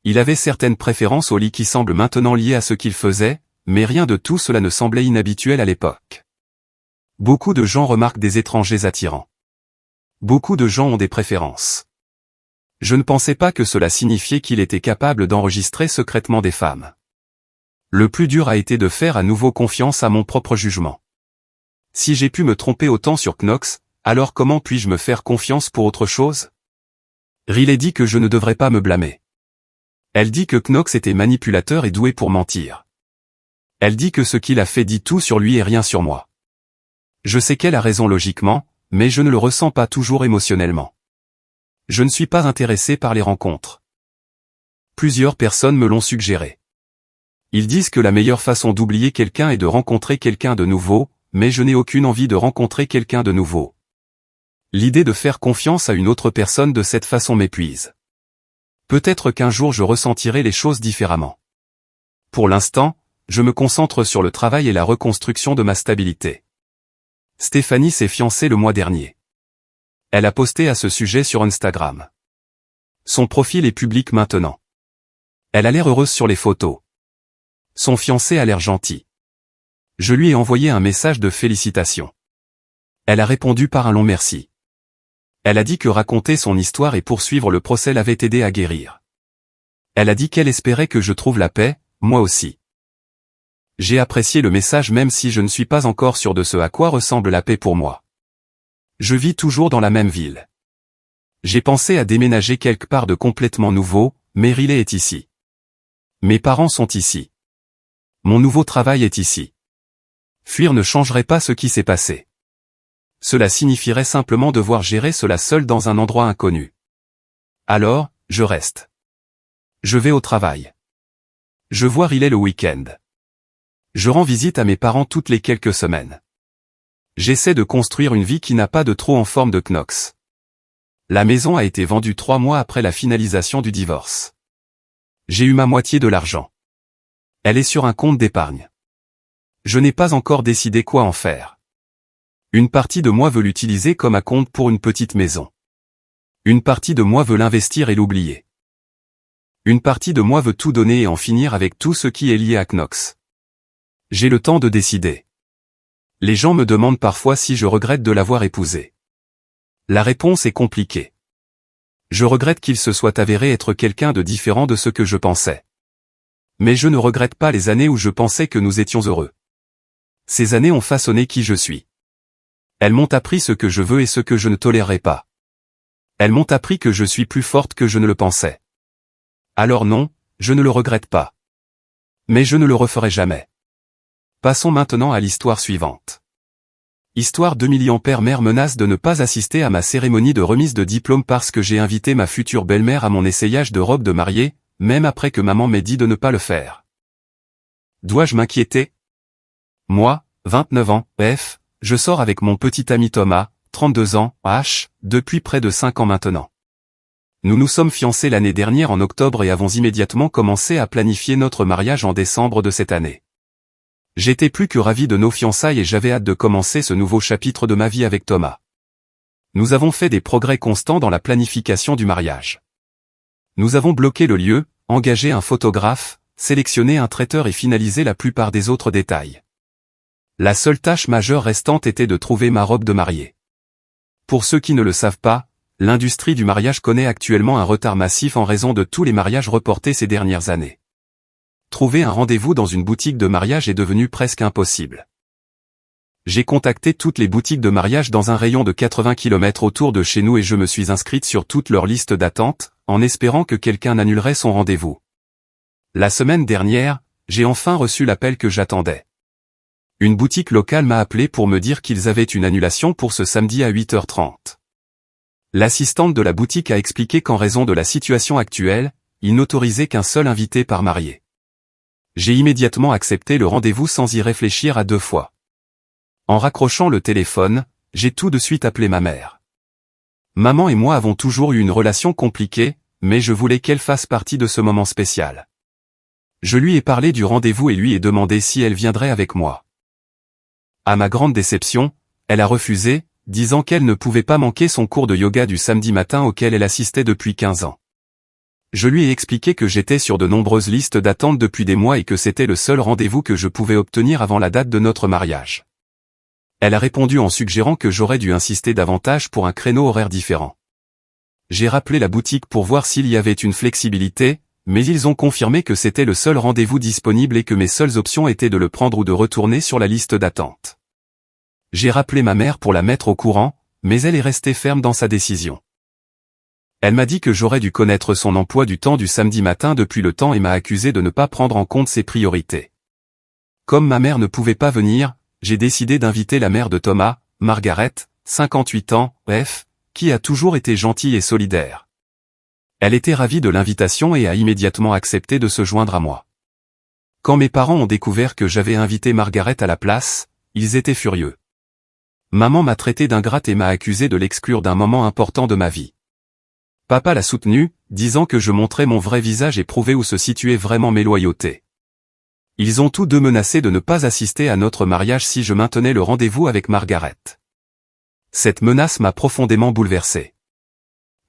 Il avait certaines préférences au lit qui semblent maintenant liées à ce qu'il faisait, mais rien de tout cela ne semblait inhabituel à l'époque. Beaucoup de gens remarquent des étrangers attirants. Beaucoup de gens ont des préférences. Je ne pensais pas que cela signifiait qu'il était capable d'enregistrer secrètement des femmes. Le plus dur a été de faire à nouveau confiance à mon propre jugement. Si j'ai pu me tromper autant sur Knox, alors comment puis-je me faire confiance pour autre chose? Riley dit que je ne devrais pas me blâmer. Elle dit que Knox était manipulateur et doué pour mentir. Elle dit que ce qu'il a fait dit tout sur lui et rien sur moi. Je sais qu'elle a raison logiquement, mais je ne le ressens pas toujours émotionnellement. Je ne suis pas intéressé par les rencontres. Plusieurs personnes me l'ont suggéré. Ils disent que la meilleure façon d'oublier quelqu'un est de rencontrer quelqu'un de nouveau, mais je n'ai aucune envie de rencontrer quelqu'un de nouveau. L'idée de faire confiance à une autre personne de cette façon m'épuise. Peut-être qu'un jour je ressentirai les choses différemment. Pour l'instant, je me concentre sur le travail et la reconstruction de ma stabilité. Stéphanie s'est fiancée le mois dernier. Elle a posté à ce sujet sur Instagram. Son profil est public maintenant. Elle a l'air heureuse sur les photos. Son fiancé a l'air gentil. Je lui ai envoyé un message de félicitations. Elle a répondu par un long merci. Elle a dit que raconter son histoire et poursuivre le procès l'avait aidé à guérir. Elle a dit qu'elle espérait que je trouve la paix, moi aussi. J'ai apprécié le message même si je ne suis pas encore sûr de ce à quoi ressemble la paix pour moi. Je vis toujours dans la même ville. J'ai pensé à déménager quelque part de complètement nouveau, mais Riley est ici. Mes parents sont ici. Mon nouveau travail est ici. Fuir ne changerait pas ce qui s'est passé. Cela signifierait simplement devoir gérer cela seul dans un endroit inconnu. Alors, je reste. Je vais au travail. Je vois Riley le week-end. Je rends visite à mes parents toutes les quelques semaines. J'essaie de construire une vie qui n'a pas de trop en forme de Knox. La maison a été vendue 3 mois après la finalisation du divorce. J'ai eu ma moitié de l'argent. Elle est sur un compte d'épargne. Je n'ai pas encore décidé quoi en faire. Une partie de moi veut l'utiliser comme un compte pour une petite maison. Une partie de moi veut l'investir et l'oublier. Une partie de moi veut tout donner et en finir avec tout ce qui est lié à Knox. J'ai le temps de décider. Les gens me demandent parfois si je regrette de l'avoir épousé. La réponse est compliquée. Je regrette qu'il se soit avéré être quelqu'un de différent de ce que je pensais. Mais je ne regrette pas les années où je pensais que nous étions heureux. Ces années ont façonné qui je suis. Elles m'ont appris ce que je veux et ce que je ne tolérerai pas. Elles m'ont appris que je suis plus forte que je ne le pensais. Alors non, je ne le regrette pas. Mais je ne le referai jamais. Passons maintenant à l'histoire suivante. Histoire 2 millions. Mère menace de ne pas assister à ma cérémonie de remise de diplôme parce que j'ai invité ma future belle-mère à mon essayage de robe de mariée, même après que maman m'ait dit de ne pas le faire. Dois-je m'inquiéter? Moi, 29 ans, F, je sors avec mon petit ami Thomas, 32 ans, H, depuis près de 5 ans maintenant. Nous nous sommes fiancés l'année dernière en octobre et avons immédiatement commencé à planifier notre mariage en décembre de cette année. J'étais plus que ravi de nos fiançailles et j'avais hâte de commencer ce nouveau chapitre de ma vie avec Thomas. Nous avons fait des progrès constants dans la planification du mariage. Nous avons bloqué le lieu, engagé un photographe, sélectionné un traiteur et finalisé la plupart des autres détails. La seule tâche majeure restante était de trouver ma robe de mariée. Pour ceux qui ne le savent pas, l'industrie du mariage connaît actuellement un retard massif en raison de tous les mariages reportés ces dernières années. Trouver un rendez-vous dans une boutique de mariage est devenu presque impossible. J'ai contacté toutes les boutiques de mariage dans un rayon de 80 km autour de chez nous et je me suis inscrite sur toute leur liste d'attente, en espérant que quelqu'un annulerait son rendez-vous. La semaine dernière, j'ai enfin reçu l'appel que j'attendais. Une boutique locale m'a appelé pour me dire qu'ils avaient une annulation pour ce samedi à 8h30. L'assistante de la boutique a expliqué qu'en raison de la situation actuelle, ils n'autorisaient qu'un seul invité par marié. J'ai immédiatement accepté le rendez-vous sans y réfléchir à deux fois. En raccrochant le téléphone, j'ai tout de suite appelé ma mère. Maman et moi avons toujours eu une relation compliquée, mais je voulais qu'elle fasse partie de ce moment spécial. Je lui ai parlé du rendez-vous et lui ai demandé si elle viendrait avec moi. À ma grande déception, elle a refusé, disant qu'elle ne pouvait pas manquer son cours de yoga du samedi matin auquel elle assistait depuis 15 ans. Je lui ai expliqué que j'étais sur de nombreuses listes d'attente depuis des mois et que c'était le seul rendez-vous que je pouvais obtenir avant la date de notre mariage. Elle a répondu en suggérant que j'aurais dû insister davantage pour un créneau horaire différent. J'ai rappelé la boutique pour voir s'il y avait une flexibilité, mais ils ont confirmé que c'était le seul rendez-vous disponible et que mes seules options étaient de le prendre ou de retourner sur la liste d'attente. J'ai rappelé ma mère pour la mettre au courant, mais elle est restée ferme dans sa décision. Elle m'a dit que j'aurais dû connaître son emploi du temps du samedi matin depuis le temps et m'a accusé de ne pas prendre en compte ses priorités. Comme ma mère ne pouvait pas venir, j'ai décidé d'inviter la mère de Thomas, Margaret, 58 ans, F, qui a toujours été gentille et solidaire. Elle était ravie de l'invitation et a immédiatement accepté de se joindre à moi. Quand mes parents ont découvert que j'avais invité Margaret à la place, ils étaient furieux. Maman m'a traité d'ingrate et m'a accusé de l'exclure d'un moment important de ma vie. Papa l'a soutenu, disant que je montrais mon vrai visage et prouvais où se situait vraiment mes loyautés. Ils ont tous deux menacé de ne pas assister à notre mariage si je maintenais le rendez-vous avec Margaret. Cette menace m'a profondément bouleversé.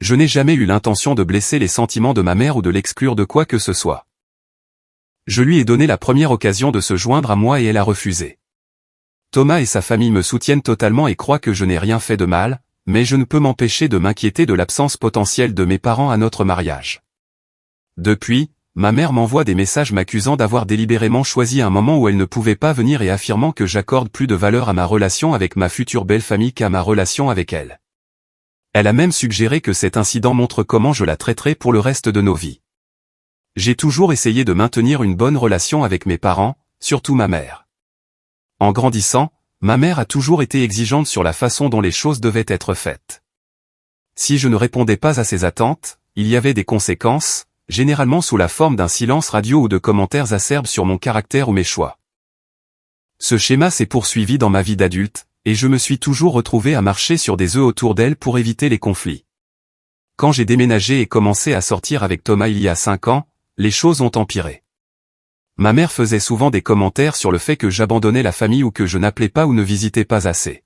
Je n'ai jamais eu l'intention de blesser les sentiments de ma mère ou de l'exclure de quoi que ce soit. Je lui ai donné la première occasion de se joindre à moi et elle a refusé. Thomas et sa famille me soutiennent totalement et croient que je n'ai rien fait de mal, mais je ne peux m'empêcher de m'inquiéter de l'absence potentielle de mes parents à notre mariage. Depuis, ma mère m'envoie des messages m'accusant d'avoir délibérément choisi un moment où elle ne pouvait pas venir et affirmant que j'accorde plus de valeur à ma relation avec ma future belle-famille qu'à ma relation avec elle. Elle a même suggéré que cet incident montre comment je la traiterai pour le reste de nos vies. J'ai toujours essayé de maintenir une bonne relation avec mes parents, surtout ma mère. En grandissant, ma mère a toujours été exigeante sur la façon dont les choses devaient être faites. Si je ne répondais pas à ses attentes, il y avait des conséquences, généralement sous la forme d'un silence radio ou de commentaires acerbes sur mon caractère ou mes choix. Ce schéma s'est poursuivi dans ma vie d'adulte, et je me suis toujours retrouvé à marcher sur des œufs autour d'elle pour éviter les conflits. Quand j'ai déménagé et commencé à sortir avec Thomas il y a 5 ans, les choses ont empiré. Ma mère faisait souvent des commentaires sur le fait que j'abandonnais la famille ou que je n'appelais pas ou ne visitais pas assez.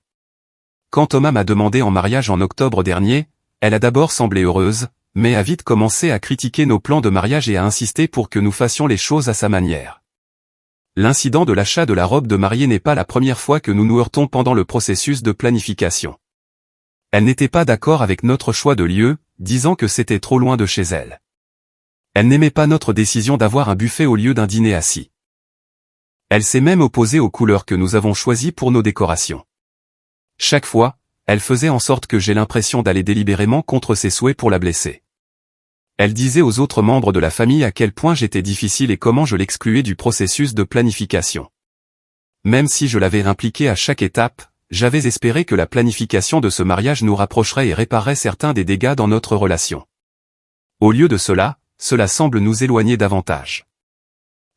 Quand Thomas m'a demandé en mariage en octobre dernier, elle a d'abord semblé heureuse, mais a vite commencé à critiquer nos plans de mariage et à insister pour que nous fassions les choses à sa manière. L'incident de l'achat de la robe de mariée n'est pas la première fois que nous nous heurtons pendant le processus de planification. Elle n'était pas d'accord avec notre choix de lieu, disant que c'était trop loin de chez elle. Elle n'aimait pas notre décision d'avoir un buffet au lieu d'un dîner assis. Elle s'est même opposée aux couleurs que nous avons choisies pour nos décorations. Chaque fois, elle faisait en sorte que j'ai l'impression d'aller délibérément contre ses souhaits pour la blesser. Elle disait aux autres membres de la famille à quel point j'étais difficile et comment je l'excluais du processus de planification. Même si je l'avais impliquée à chaque étape, j'avais espéré que la planification de ce mariage nous rapprocherait et réparerait certains des dégâts dans notre relation. Au lieu de cela, cela semble nous éloigner davantage.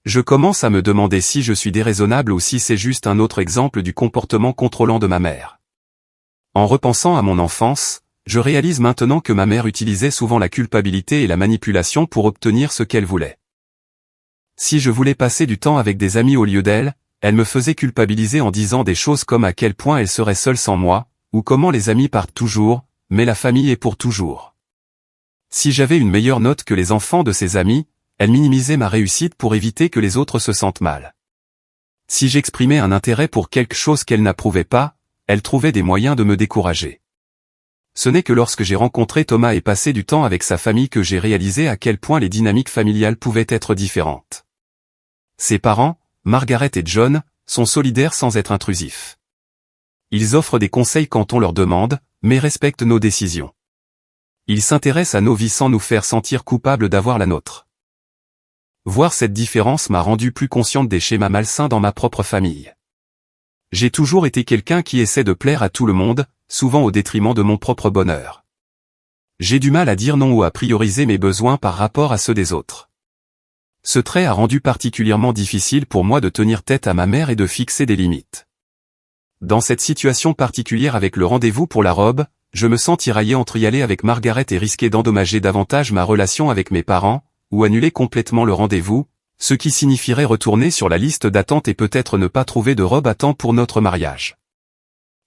Je commence à me demander si je suis déraisonnable ou si c'est juste un autre exemple du comportement contrôlant de ma mère. En repensant à mon enfance, je réalise maintenant que ma mère utilisait souvent la culpabilité et la manipulation pour obtenir ce qu'elle voulait. Si je voulais passer du temps avec des amis au lieu d'elle, elle me faisait culpabiliser en disant des choses comme à quel point elle serait seule sans moi, ou comment les amis partent toujours, mais la famille est pour toujours. Si j'avais une meilleure note que les enfants de ses amis, elle minimisait ma réussite pour éviter que les autres se sentent mal. Si j'exprimais un intérêt pour quelque chose qu'elle n'approuvait pas, elle trouvait des moyens de me décourager. Ce n'est que lorsque j'ai rencontré Thomas et passé du temps avec sa famille que j'ai réalisé à quel point les dynamiques familiales pouvaient être différentes. Ses parents, Margaret et John, sont solidaires sans être intrusifs. Ils offrent des conseils quand on leur demande, mais respectent nos décisions. Ils s'intéressent à nos vies sans nous faire sentir coupables d'avoir la nôtre. Voir cette différence m'a rendu plus consciente des schémas malsains dans ma propre famille. J'ai toujours été quelqu'un qui essaie de plaire à tout le monde, souvent au détriment de mon propre bonheur. J'ai du mal à dire non ou à prioriser mes besoins par rapport à ceux des autres. Ce trait a rendu particulièrement difficile pour moi de tenir tête à ma mère et de fixer des limites. Dans cette situation particulière avec le rendez-vous pour la robe, je me sens tiraillé entre y aller avec Margaret et risquer d'endommager davantage ma relation avec mes parents, ou annuler complètement le rendez-vous, ce qui signifierait retourner sur la liste d'attente et peut-être ne pas trouver de robe à temps pour notre mariage.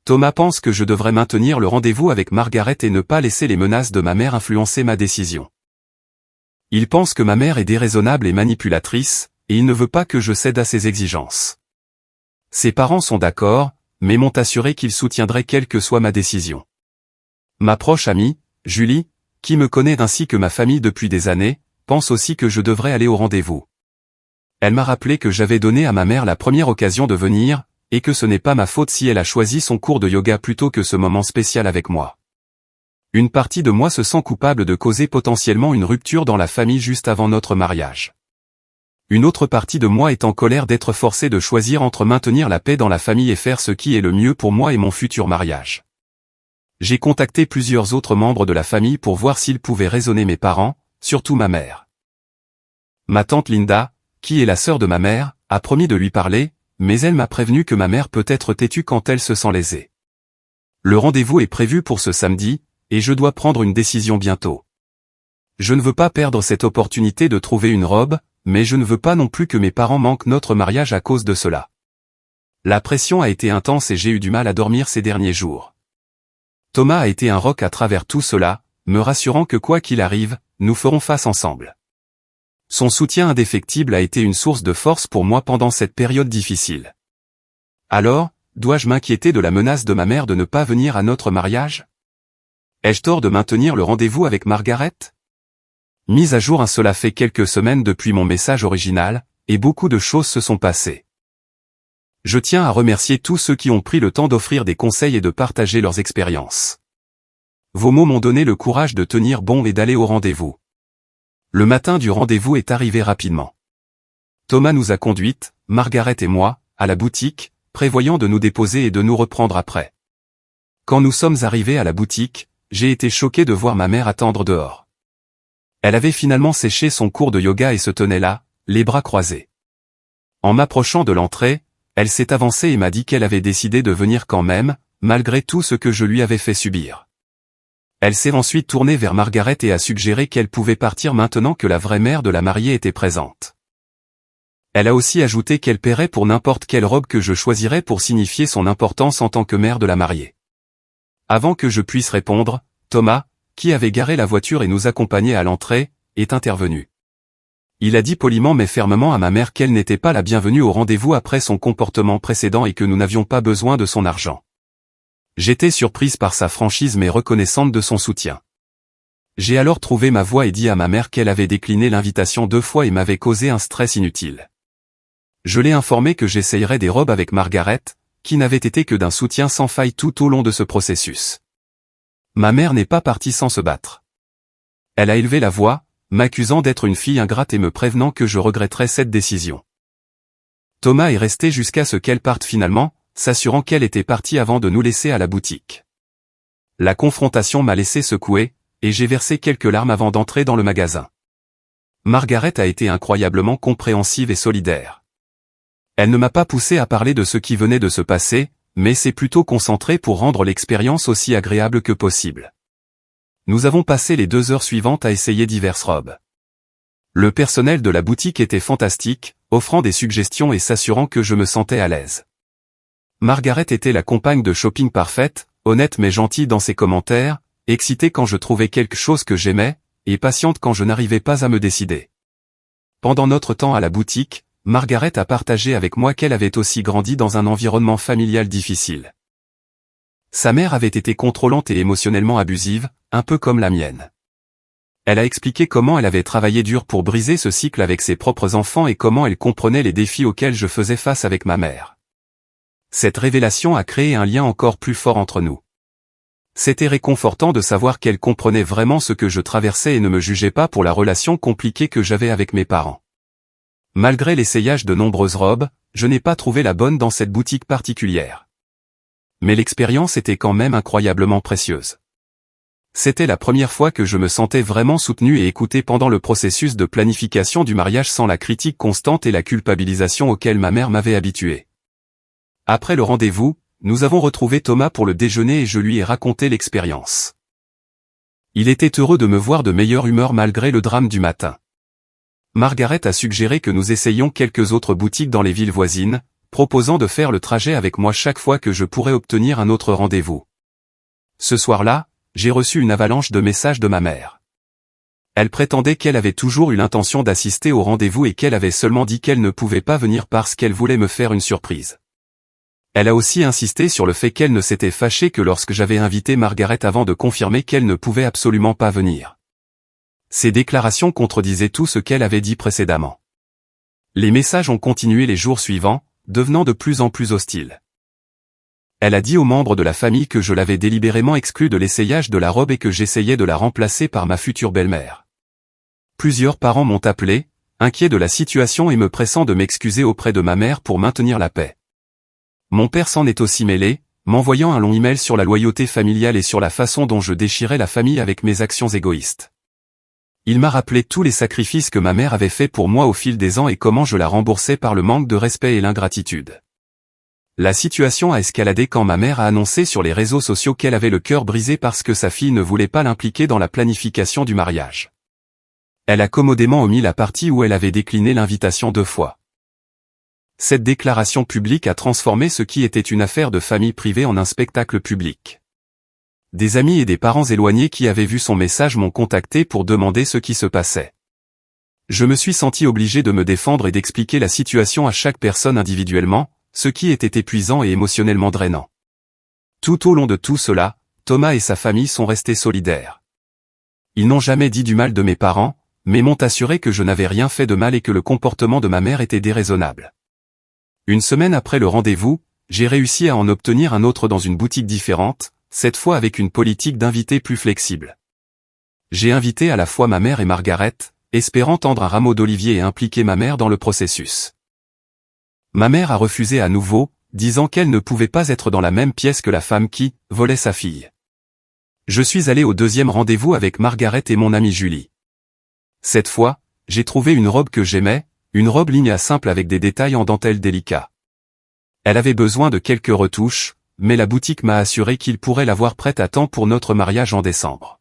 Thomas pense que je devrais maintenir le rendez-vous avec Margaret et ne pas laisser les menaces de ma mère influencer ma décision. Il pense que ma mère est déraisonnable et manipulatrice, et il ne veut pas que je cède à ses exigences. Ses parents sont d'accord, mais m'ont assuré qu'ils soutiendraient quelle que soit ma décision. Ma proche amie, Julie, qui me connaît ainsi que ma famille depuis des années, pense aussi que je devrais aller au rendez-vous. Elle m'a rappelé que j'avais donné à ma mère la première occasion de venir, et que ce n'est pas ma faute si elle a choisi son cours de yoga plutôt que ce moment spécial avec moi. Une partie de moi se sent coupable de causer potentiellement une rupture dans la famille juste avant notre mariage. Une autre partie de moi est en colère d'être forcée de choisir entre maintenir la paix dans la famille et faire ce qui est le mieux pour moi et mon futur mariage. J'ai contacté plusieurs autres membres de la famille pour voir s'ils pouvaient raisonner mes parents, surtout ma mère. Ma tante Linda, qui est la sœur de ma mère, a promis de lui parler, mais elle m'a prévenu que ma mère peut être têtue quand elle se sent lésée. Le rendez-vous est prévu pour ce samedi, et je dois prendre une décision bientôt. Je ne veux pas perdre cette opportunité de trouver une robe, mais je ne veux pas non plus que mes parents manquent notre mariage à cause de cela. La pression a été intense et j'ai eu du mal à dormir ces derniers jours. Thomas a été un roc à travers tout cela, me rassurant que quoi qu'il arrive, nous ferons face ensemble. Son soutien indéfectible a été une source de force pour moi pendant cette période difficile. Alors, dois-je m'inquiéter de la menace de ma mère de ne pas venir à notre mariage ? Ai-je tort de maintenir le rendez-vous avec Margaret ? Mise à jour cela fait quelques semaines depuis mon message original, et beaucoup de choses se sont passées. Je tiens à remercier tous ceux qui ont pris le temps d'offrir des conseils et de partager leurs expériences. Vos mots m'ont donné le courage de tenir bon et d'aller au rendez-vous. Le matin du rendez-vous est arrivé rapidement. Thomas nous a conduites, Margaret et moi, à la boutique, prévoyant de nous déposer et de nous reprendre après. Quand nous sommes arrivés à la boutique, j'ai été choqué de voir ma mère attendre dehors. Elle avait finalement séché son cours de yoga et se tenait là, les bras croisés. En m'approchant de l'entrée, elle s'est avancée et m'a dit qu'elle avait décidé de venir quand même, malgré tout ce que je lui avais fait subir. Elle s'est ensuite tournée vers Margaret et a suggéré qu'elle pouvait partir maintenant que la vraie mère de la mariée était présente. Elle a aussi ajouté qu'elle paierait pour n'importe quelle robe que je choisirais pour signifier son importance en tant que mère de la mariée. Avant que je puisse répondre, Thomas, qui avait garé la voiture et nous accompagnait à l'entrée, est intervenu. Il a dit poliment mais fermement à ma mère qu'elle n'était pas la bienvenue au rendez-vous après son comportement précédent et que nous n'avions pas besoin de son argent. J'étais surprise par sa franchise mais reconnaissante de son soutien. J'ai alors trouvé ma voie et dit à ma mère qu'elle avait décliné l'invitation 2 fois et m'avait causé un stress inutile. Je l'ai informé que j'essayerais des robes avec Margaret, qui n'avait été que d'un soutien sans faille tout au long de ce processus. Ma mère n'est pas partie sans se battre. Elle a élevé la voix, m'accusant d'être une fille ingrate et me prévenant que je regretterais cette décision. Thomas est resté jusqu'à ce qu'elle parte finalement, s'assurant qu'elle était partie avant de nous laisser à la boutique. La confrontation m'a laissé secouer, et j'ai versé quelques larmes avant d'entrer dans le magasin. Margaret a été incroyablement compréhensive et solidaire. Elle ne m'a pas poussé à parler de ce qui venait de se passer, mais s'est plutôt concentrée pour rendre l'expérience aussi agréable que possible. Nous avons passé les 2 heures suivantes à essayer diverses robes. Le personnel de la boutique était fantastique, offrant des suggestions et s'assurant que je me sentais à l'aise. Margaret était la compagne de shopping parfaite, honnête mais gentille dans ses commentaires, excitée quand je trouvais quelque chose que j'aimais, et patiente quand je n'arrivais pas à me décider. Pendant notre temps à la boutique, Margaret a partagé avec moi qu'elle avait aussi grandi dans un environnement familial difficile. Sa mère avait été contrôlante et émotionnellement abusive, un peu comme la mienne. Elle a expliqué comment elle avait travaillé dur pour briser ce cycle avec ses propres enfants et comment elle comprenait les défis auxquels je faisais face avec ma mère. Cette révélation a créé un lien encore plus fort entre nous. C'était réconfortant de savoir qu'elle comprenait vraiment ce que je traversais et ne me jugeait pas pour la relation compliquée que j'avais avec mes parents. Malgré l'essayage de nombreuses robes, je n'ai pas trouvé la bonne dans cette boutique particulière. Mais l'expérience était quand même incroyablement précieuse. C'était la première fois que je me sentais vraiment soutenu et écouté pendant le processus de planification du mariage sans la critique constante et la culpabilisation auxquelles ma mère m'avait habitué. Après le rendez-vous, nous avons retrouvé Thomas pour le déjeuner et je lui ai raconté l'expérience. Il était heureux de me voir de meilleure humeur malgré le drame du matin. Margaret a suggéré que nous essayions quelques autres boutiques dans les villes voisines, proposant de faire le trajet avec moi chaque fois que je pourrais obtenir un autre rendez-vous. Ce soir-là, j'ai reçu une avalanche de messages de ma mère. Elle prétendait qu'elle avait toujours eu l'intention d'assister au rendez-vous et qu'elle avait seulement dit qu'elle ne pouvait pas venir parce qu'elle voulait me faire une surprise. Elle a aussi insisté sur le fait qu'elle ne s'était fâchée que lorsque j'avais invité Margaret avant de confirmer qu'elle ne pouvait absolument pas venir. Ces déclarations contredisaient tout ce qu'elle avait dit précédemment. Les messages ont continué les jours suivants, devenant de plus en plus hostiles. Elle a dit aux membres de la famille que je l'avais délibérément exclue de l'essayage de la robe et que j'essayais de la remplacer par ma future belle-mère. Plusieurs parents m'ont appelé, inquiets de la situation et me pressant de m'excuser auprès de ma mère pour maintenir la paix. Mon père s'en est aussi mêlé, m'envoyant un long email sur la loyauté familiale et sur la façon dont je déchirais la famille avec mes actions égoïstes. Il m'a rappelé tous les sacrifices que ma mère avait faits pour moi au fil des ans et comment je la remboursais par le manque de respect et l'ingratitude. La situation a escaladé quand ma mère a annoncé sur les réseaux sociaux qu'elle avait le cœur brisé parce que sa fille ne voulait pas l'impliquer dans la planification du mariage. Elle a commodément omis la partie où elle avait décliné l'invitation 2 fois. Cette déclaration publique a transformé ce qui était une affaire de famille privée en un spectacle public. Des amis et des parents éloignés qui avaient vu son message m'ont contacté pour demander ce qui se passait. Je me suis senti obligé de me défendre et d'expliquer la situation à chaque personne individuellement, ce qui était épuisant et émotionnellement drainant. Tout au long de tout cela, Thomas et sa famille sont restés solidaires. Ils n'ont jamais dit du mal de mes parents, mais m'ont assuré que je n'avais rien fait de mal et que le comportement de ma mère était déraisonnable. Une semaine après le rendez-vous, j'ai réussi à en obtenir un autre dans une boutique différente, cette fois avec une politique d'invités plus flexible. J'ai invité à la fois ma mère et Margaret, espérant tendre un rameau d'olivier et impliquer ma mère dans le processus. Ma mère a refusé à nouveau, disant qu'elle ne pouvait pas être dans la même pièce que la femme qui volait sa fille. Je suis allé au 2e rendez-vous avec Margaret et mon amie Julie. Cette fois, j'ai trouvé une robe que j'aimais, une robe ligne à simple avec des détails en dentelle délicats. Elle avait besoin de quelques retouches, mais la boutique m'a assuré qu'il pourrait l'avoir prête à temps pour notre mariage en décembre.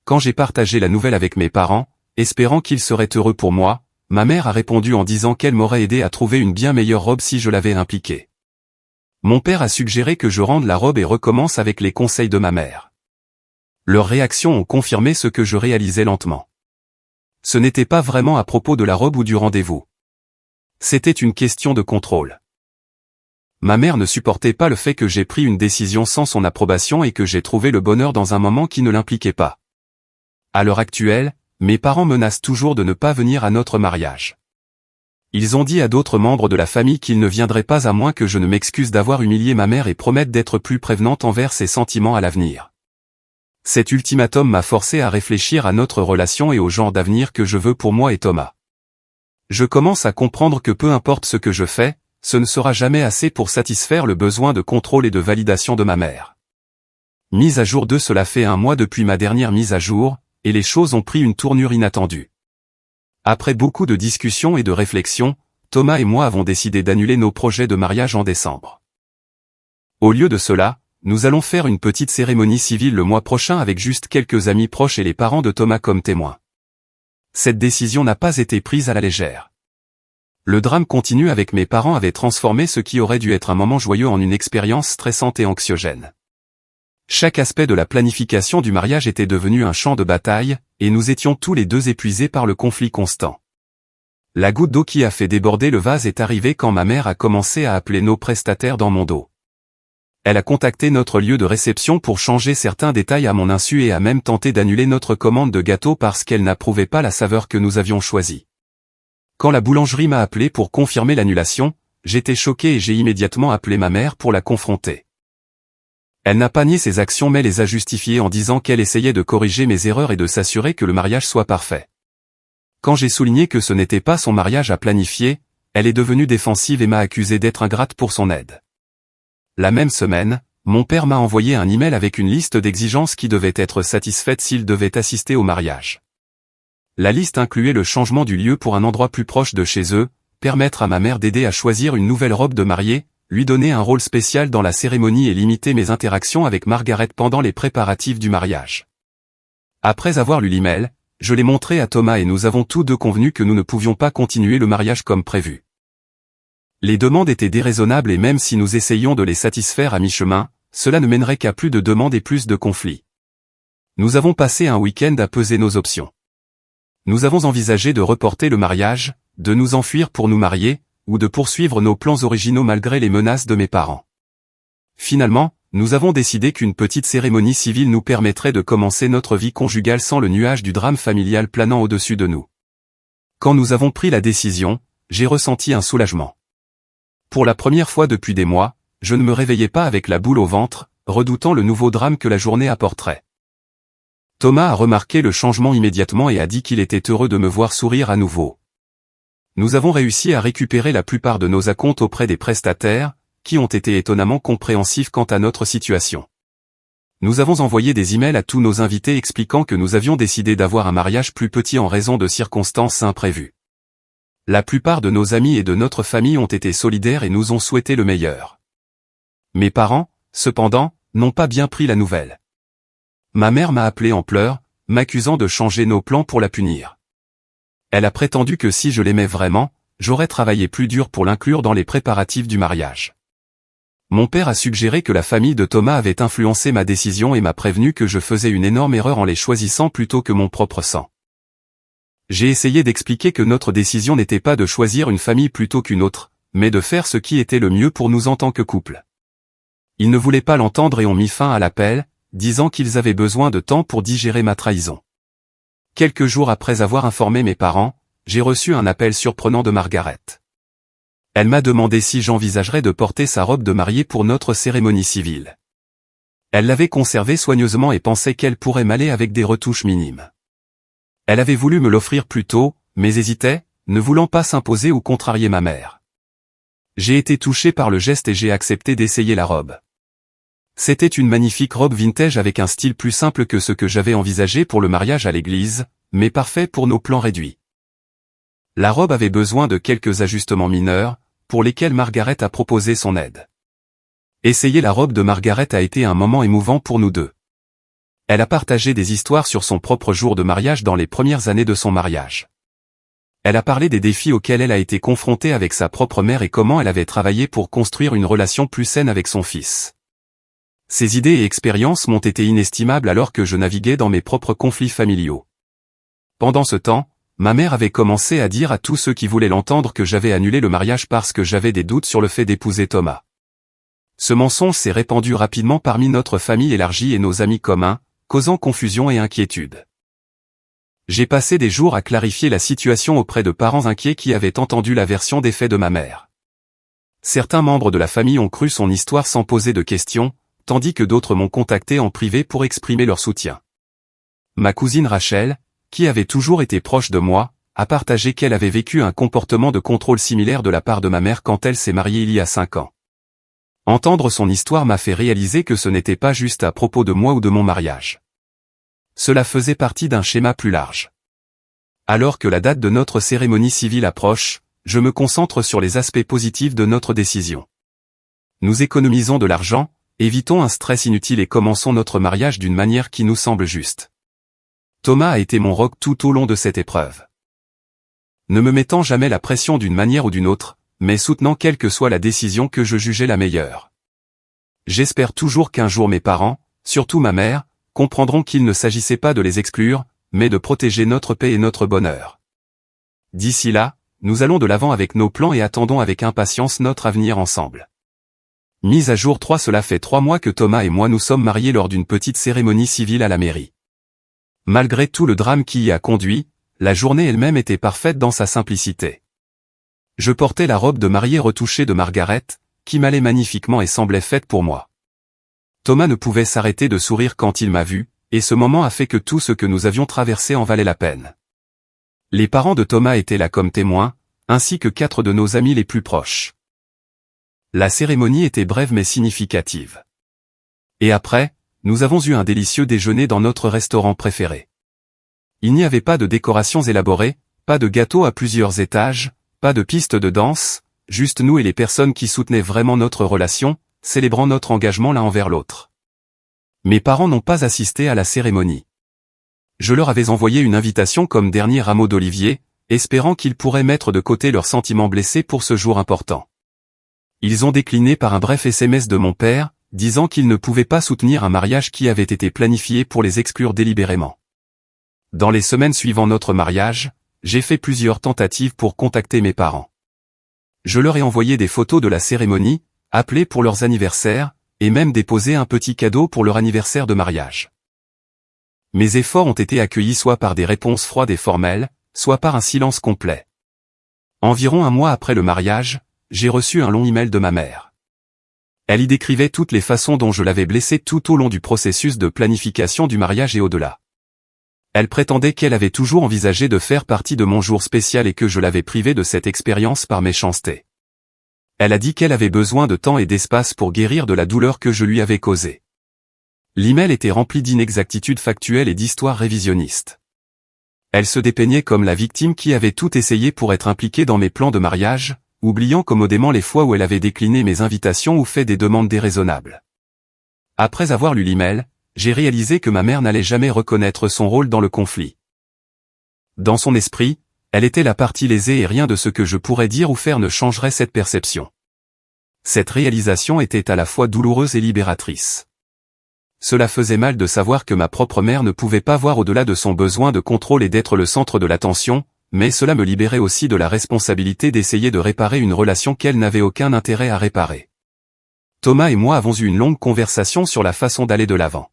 Quand j'ai partagé la nouvelle avec mes parents, espérant qu'ils seraient heureux pour moi, ma mère a répondu en disant qu'elle m'aurait aidé à trouver une bien meilleure robe si je l'avais impliquée. Mon père a suggéré que je rende la robe et recommence avec les conseils de ma mère. Leurs réactions ont confirmé ce que je réalisais lentement. Ce n'était pas vraiment à propos de la robe ou du rendez-vous. C'était une question de contrôle. Ma mère ne supportait pas le fait que j'ai pris une décision sans son approbation et que j'ai trouvé le bonheur dans un moment qui ne l'impliquait pas. À l'heure actuelle, mes parents menacent toujours de ne pas venir à notre mariage. Ils ont dit à d'autres membres de la famille qu'ils ne viendraient pas à moins que je ne m'excuse d'avoir humilié ma mère et promettent d'être plus prévenante envers ses sentiments à l'avenir. Cet ultimatum m'a forcé à réfléchir à notre relation et au genre d'avenir que je veux pour moi et Thomas. Je commence à comprendre que peu importe ce que je fais, ce ne sera jamais assez pour satisfaire le besoin de contrôle et de validation de ma mère. Mise à jour 2. Cela fait 1 mois depuis ma dernière mise à jour, et les choses ont pris une tournure inattendue. Après beaucoup de discussions et de réflexions, Thomas et moi avons décidé d'annuler nos projets de mariage en décembre. Au lieu de cela, nous allons faire une petite cérémonie civile le mois prochain avec juste quelques amis proches et les parents de Thomas comme témoins. Cette décision n'a pas été prise à la légère. Le drame continu avec mes parents avait transformé ce qui aurait dû être un moment joyeux en une expérience stressante et anxiogène. Chaque aspect de la planification du mariage était devenu un champ de bataille, et nous étions tous les deux épuisés par le conflit constant. La goutte d'eau qui a fait déborder le vase est arrivée quand ma mère a commencé à appeler nos prestataires dans mon dos. Elle a contacté notre lieu de réception pour changer certains détails à mon insu et a même tenté d'annuler notre commande de gâteau parce qu'elle n'approuvait pas la saveur que nous avions choisie. Quand la boulangerie m'a appelé pour confirmer l'annulation, j'étais choqué et j'ai immédiatement appelé ma mère pour la confronter. Elle n'a pas nié ses actions mais les a justifiées en disant qu'elle essayait de corriger mes erreurs et de s'assurer que le mariage soit parfait. Quand j'ai souligné que ce n'était pas son mariage à planifier, elle est devenue défensive et m'a accusé d'être ingrate pour son aide. La même semaine, mon père m'a envoyé un email avec une liste d'exigences qui devaient être satisfaites s'il devait assister au mariage. La liste incluait le changement du lieu pour un endroit plus proche de chez eux, permettre à ma mère d'aider à choisir une nouvelle robe de mariée, lui donner un rôle spécial dans la cérémonie et limiter mes interactions avec Margaret pendant les préparatifs du mariage. Après avoir lu l'email, je l'ai montré à Thomas et nous avons tous deux convenu que nous ne pouvions pas continuer le mariage comme prévu. Les demandes étaient déraisonnables et même si nous essayions de les satisfaire à mi-chemin, cela ne mènerait qu'à plus de demandes et plus de conflits. Nous avons passé un week-end à peser nos options. Nous avons envisagé de reporter le mariage, de nous enfuir pour nous marier, ou de poursuivre nos plans originaux malgré les menaces de mes parents. Finalement, nous avons décidé qu'une petite cérémonie civile nous permettrait de commencer notre vie conjugale sans le nuage du drame familial planant au-dessus de nous. Quand nous avons pris la décision, j'ai ressenti un soulagement. Pour la première fois depuis des mois, je ne me réveillais pas avec la boule au ventre, redoutant le nouveau drame que la journée apporterait. Thomas a remarqué le changement immédiatement et a dit qu'il était heureux de me voir sourire à nouveau. Nous avons réussi à récupérer la plupart de nos acomptes auprès des prestataires, qui ont été étonnamment compréhensifs quant à notre situation. Nous avons envoyé des emails à tous nos invités expliquant que nous avions décidé d'avoir un mariage plus petit en raison de circonstances imprévues. La plupart de nos amis et de notre famille ont été solidaires et nous ont souhaité le meilleur. Mes parents, cependant, n'ont pas bien pris la nouvelle. Ma mère m'a appelé en pleurs, m'accusant de changer nos plans pour la punir. Elle a prétendu que si je l'aimais vraiment, j'aurais travaillé plus dur pour l'inclure dans les préparatifs du mariage. Mon père a suggéré que la famille de Thomas avait influencé ma décision et m'a prévenu que je faisais une énorme erreur en les choisissant plutôt que mon propre sang. J'ai essayé d'expliquer que notre décision n'était pas de choisir une famille plutôt qu'une autre, mais de faire ce qui était le mieux pour nous en tant que couple. Ils ne voulaient pas l'entendre et ont mis fin à l'appel, disant qu'ils avaient besoin de temps pour digérer ma trahison. Quelques jours après avoir informé mes parents, j'ai reçu un appel surprenant de Margaret. Elle m'a demandé si j'envisagerais de porter sa robe de mariée pour notre cérémonie civile. Elle l'avait conservée soigneusement et pensait qu'elle pourrait m'aller avec des retouches minimes. Elle avait voulu me l'offrir plus tôt, mais hésitait, ne voulant pas s'imposer ou contrarier ma mère. J'ai été touché par le geste et j'ai accepté d'essayer la robe. C'était une magnifique robe vintage avec un style plus simple que ce que j'avais envisagé pour le mariage à l'église, mais parfait pour nos plans réduits. La robe avait besoin de quelques ajustements mineurs, pour lesquels Margaret a proposé son aide. Essayer la robe de Margaret a été un moment émouvant pour nous deux. Elle a partagé des histoires sur son propre jour de mariage dans les premières années de son mariage. Elle a parlé des défis auxquels elle a été confrontée avec sa propre mère et comment elle avait travaillé pour construire une relation plus saine avec son fils. Ces idées et expériences m'ont été inestimables alors que je naviguais dans mes propres conflits familiaux. Pendant ce temps, ma mère avait commencé à dire à tous ceux qui voulaient l'entendre que j'avais annulé le mariage parce que j'avais des doutes sur le fait d'épouser Thomas. Ce mensonge s'est répandu rapidement parmi notre famille élargie et nos amis communs, causant confusion et inquiétude. J'ai passé des jours à clarifier la situation auprès de parents inquiets qui avaient entendu la version des faits de ma mère. Certains membres de la famille ont cru son histoire sans poser de questions, tandis que d'autres m'ont contacté en privé pour exprimer leur soutien. Ma cousine Rachel, qui avait toujours été proche de moi, a partagé qu'elle avait vécu un comportement de contrôle similaire de la part de ma mère quand elle s'est mariée il y a 5 ans. Entendre son histoire m'a fait réaliser que ce n'était pas juste à propos de moi ou de mon mariage. Cela faisait partie d'un schéma plus large. Alors que la date de notre cérémonie civile approche, je me concentre sur les aspects positifs de notre décision. Nous économisons de l'argent, évitons un stress inutile et commençons notre mariage d'une manière qui nous semble juste. Thomas a été mon rock tout au long de cette épreuve. Ne me mettant jamais la pression d'une manière ou d'une autre, mais soutenant quelle que soit la décision que je jugeais la meilleure. J'espère toujours qu'un jour mes parents, surtout ma mère, comprendront qu'il ne s'agissait pas de les exclure, mais de protéger notre paix et notre bonheur. D'ici là, nous allons de l'avant avec nos plans et attendons avec impatience notre avenir ensemble. Mise à jour 3. Cela fait 3 mois que Thomas et moi nous sommes mariés lors d'une petite cérémonie civile à la mairie. Malgré tout le drame qui y a conduit, la journée elle-même était parfaite dans sa simplicité. Je portais la robe de mariée retouchée de Margaret, qui m'allait magnifiquement et semblait faite pour moi. Thomas ne pouvait s'arrêter de sourire quand il m'a vu, et ce moment a fait que tout ce que nous avions traversé en valait la peine. Les parents de Thomas étaient là comme témoins, ainsi que 4 de nos amis les plus proches. La cérémonie était brève mais significative. Et après, nous avons eu un délicieux déjeuner dans notre restaurant préféré. Il n'y avait pas de décorations élaborées, pas de gâteaux à plusieurs étages, pas de piste de danse, juste nous et les personnes qui soutenaient vraiment notre relation, célébrant notre engagement l'un envers l'autre. Mes parents n'ont pas assisté à la cérémonie. Je leur avais envoyé une invitation comme dernier rameau d'olivier, espérant qu'ils pourraient mettre de côté leurs sentiments blessés pour ce jour important. Ils ont décliné par un bref SMS de mon père, disant qu'ils ne pouvaient pas soutenir un mariage qui avait été planifié pour les exclure délibérément. Dans les semaines suivant notre mariage, j'ai fait plusieurs tentatives pour contacter mes parents. Je leur ai envoyé des photos de la cérémonie, appelé pour leurs anniversaires, et même déposé un petit cadeau pour leur anniversaire de mariage. Mes efforts ont été accueillis soit par des réponses froides et formelles, soit par un silence complet. Environ un mois après le mariage, j'ai reçu un long email de ma mère. Elle y décrivait toutes les façons dont je l'avais blessée tout au long du processus de planification du mariage et au-delà. Elle prétendait qu'elle avait toujours envisagé de faire partie de mon jour spécial et que je l'avais privée de cette expérience par méchanceté. Elle a dit qu'elle avait besoin de temps et d'espace pour guérir de la douleur que je lui avais causée. L'email était rempli d'inexactitudes factuelles et d'histoires révisionnistes. Elle se dépeignait comme la victime qui avait tout essayé pour être impliquée dans mes plans de mariage, oubliant commodément les fois où elle avait décliné mes invitations ou fait des demandes déraisonnables. Après avoir lu l'email, j'ai réalisé que ma mère n'allait jamais reconnaître son rôle dans le conflit. Dans son esprit, elle était la partie lésée et rien de ce que je pourrais dire ou faire ne changerait cette perception. Cette réalisation était à la fois douloureuse et libératrice. Cela faisait mal de savoir que ma propre mère ne pouvait pas voir au-delà de son besoin de contrôle et d'être le centre de l'attention, mais cela me libérait aussi de la responsabilité d'essayer de réparer une relation qu'elle n'avait aucun intérêt à réparer. Thomas et moi avons eu une longue conversation sur la façon d'aller de l'avant.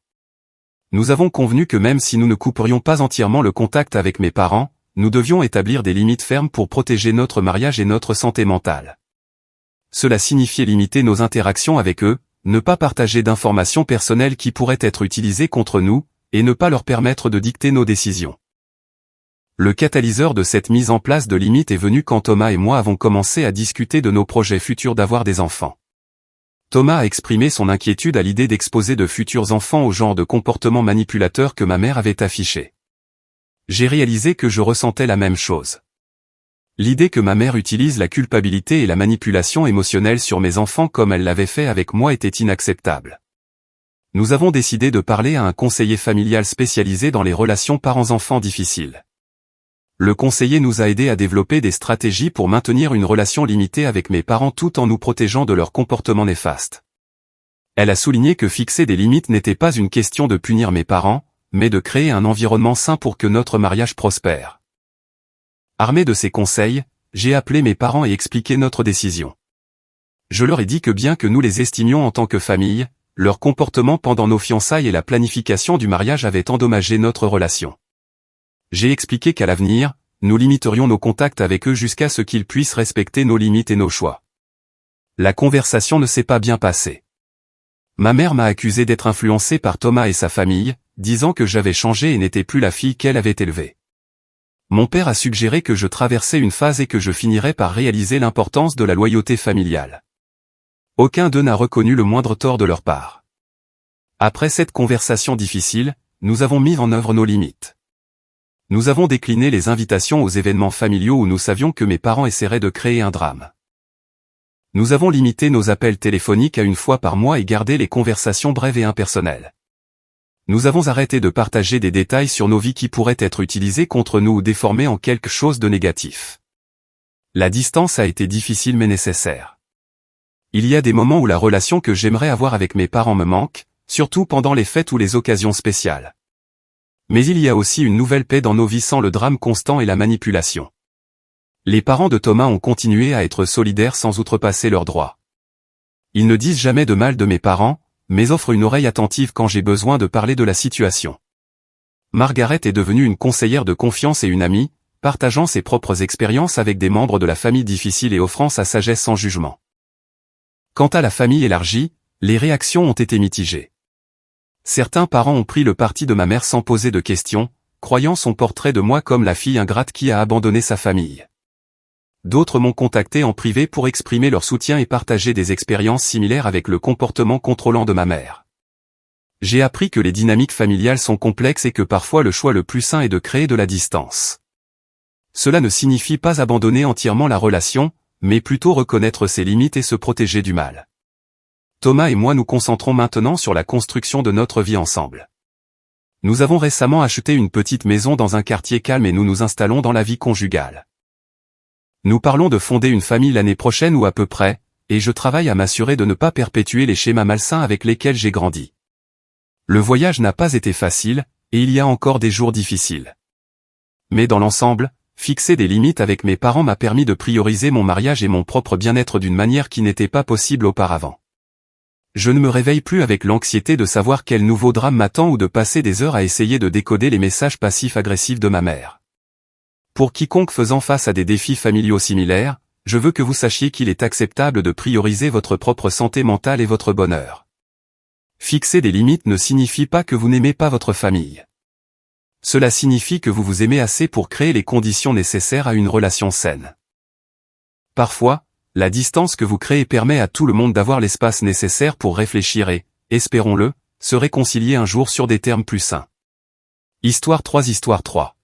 Nous avons convenu que même si nous ne couperions pas entièrement le contact avec mes parents, nous devions établir des limites fermes pour protéger notre mariage et notre santé mentale. Cela signifiait limiter nos interactions avec eux, ne pas partager d'informations personnelles qui pourraient être utilisées contre nous, et ne pas leur permettre de dicter nos décisions. Le catalyseur de cette mise en place de limites est venu quand Thomas et moi avons commencé à discuter de nos projets futurs d'avoir des enfants. Thomas a exprimé son inquiétude à l'idée d'exposer de futurs enfants au genre de comportement manipulateur que ma mère avait affiché. J'ai réalisé que je ressentais la même chose. L'idée que ma mère utilise la culpabilité et la manipulation émotionnelle sur mes enfants comme elle l'avait fait avec moi était inacceptable. Nous avons décidé de parler à un conseiller familial spécialisé dans les relations parents-enfants difficiles. Le conseiller nous a aidés à développer des stratégies pour maintenir une relation limitée avec mes parents tout en nous protégeant de leurs comportements néfastes. Elle a souligné que fixer des limites n'était pas une question de punir mes parents, mais de créer un environnement sain pour que notre mariage prospère. Armé de ces conseils, j'ai appelé mes parents et expliqué notre décision. Je leur ai dit que bien que nous les estimions en tant que famille, leur comportement pendant nos fiançailles et la planification du mariage avaient endommagé notre relation. J'ai expliqué qu'à l'avenir, nous limiterions nos contacts avec eux jusqu'à ce qu'ils puissent respecter nos limites et nos choix. La conversation ne s'est pas bien passée. Ma mère m'a accusé d'être influencé par Thomas et sa famille, disant que j'avais changé et n'étais plus la fille qu'elle avait élevée. Mon père a suggéré que je traversais une phase et que je finirais par réaliser l'importance de la loyauté familiale. Aucun d'eux n'a reconnu le moindre tort de leur part. Après cette conversation difficile, nous avons mis en œuvre nos limites. Nous avons décliné les invitations aux événements familiaux où nous savions que mes parents essaieraient de créer un drame. Nous avons limité nos appels téléphoniques à une fois par mois et gardé les conversations brèves et impersonnelles. Nous avons arrêté de partager des détails sur nos vies qui pourraient être utilisés contre nous ou déformés en quelque chose de négatif. La distance a été difficile mais nécessaire. Il y a des moments où la relation que j'aimerais avoir avec mes parents me manque, surtout pendant les fêtes ou les occasions spéciales. Mais il y a aussi une nouvelle paix dans nos vies sans le drame constant et la manipulation. Les parents de Thomas ont continué à être solidaires sans outrepasser leurs droits. Ils ne disent jamais de mal de mes parents, mais offrent une oreille attentive quand j'ai besoin de parler de la situation. Margaret est devenue une conseillère de confiance et une amie, partageant ses propres expériences avec des membres de la famille difficile et offrant sa sagesse sans jugement. Quant à la famille élargie, les réactions ont été mitigées. Certains parents ont pris le parti de ma mère sans poser de questions, croyant son portrait de moi comme la fille ingrate qui a abandonné sa famille. D'autres m'ont contacté en privé pour exprimer leur soutien et partager des expériences similaires avec le comportement contrôlant de ma mère. J'ai appris que les dynamiques familiales sont complexes et que parfois le choix le plus sain est de créer de la distance. Cela ne signifie pas abandonner entièrement la relation, mais plutôt reconnaître ses limites et se protéger du mal. Thomas et moi nous concentrons maintenant sur la construction de notre vie ensemble. Nous avons récemment acheté une petite maison dans un quartier calme et nous nous installons dans la vie conjugale. Nous parlons de fonder une famille l'année prochaine ou à peu près, et je travaille à m'assurer de ne pas perpétuer les schémas malsains avec lesquels j'ai grandi. Le voyage n'a pas été facile, et il y a encore des jours difficiles. Mais dans l'ensemble, fixer des limites avec mes parents m'a permis de prioriser mon mariage et mon propre bien-être d'une manière qui n'était pas possible auparavant. Je ne me réveille plus avec l'anxiété de savoir quel nouveau drame m'attend ou de passer des heures à essayer de décoder les messages passifs-agressifs de ma mère. Pour quiconque faisant face à des défis familiaux similaires, je veux que vous sachiez qu'il est acceptable de prioriser votre propre santé mentale et votre bonheur. Fixer des limites ne signifie pas que vous n'aimez pas votre famille. Cela signifie que vous vous aimez assez pour créer les conditions nécessaires à une relation saine. Parfois, la distance que vous créez permet à tout le monde d'avoir l'espace nécessaire pour réfléchir et, espérons-le, se réconcilier un jour sur des termes plus sains. Histoire 3.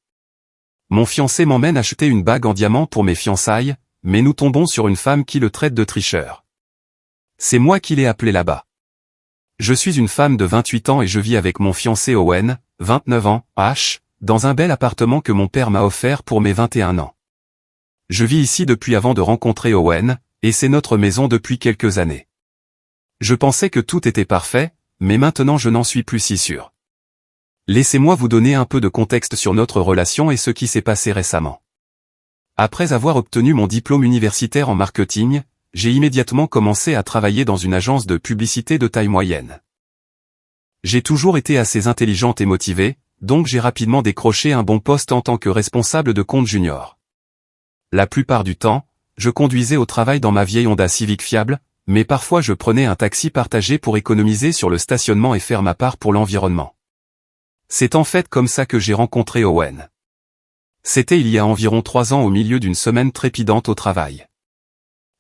Mon fiancé m'emmène acheter une bague en diamant pour mes fiançailles, mais nous tombons sur une femme qui le traite de tricheur. C'est moi qui l'ai appelé là-bas. Je suis une femme de 28 ans et je vis avec mon fiancé Owen, 29 ans, dans un bel appartement que mon père m'a offert pour mes 21 ans. Je vis ici depuis avant de rencontrer Owen, et c'est notre maison depuis quelques années. Je pensais que tout était parfait, mais maintenant je n'en suis plus si sûr. Laissez-moi vous donner un peu de contexte sur notre relation et ce qui s'est passé récemment. Après avoir obtenu mon diplôme universitaire en marketing, j'ai immédiatement commencé à travailler dans une agence de publicité de taille moyenne. J'ai toujours été assez intelligente et motivée, donc j'ai rapidement décroché un bon poste en tant que responsable de compte junior. La plupart du temps, je conduisais au travail dans ma vieille Honda Civic fiable, mais parfois je prenais un taxi partagé pour économiser sur le stationnement et faire ma part pour l'environnement. C'est en fait comme ça que j'ai rencontré Owen. C'était il y a environ 3 ans au milieu d'une semaine trépidante au travail.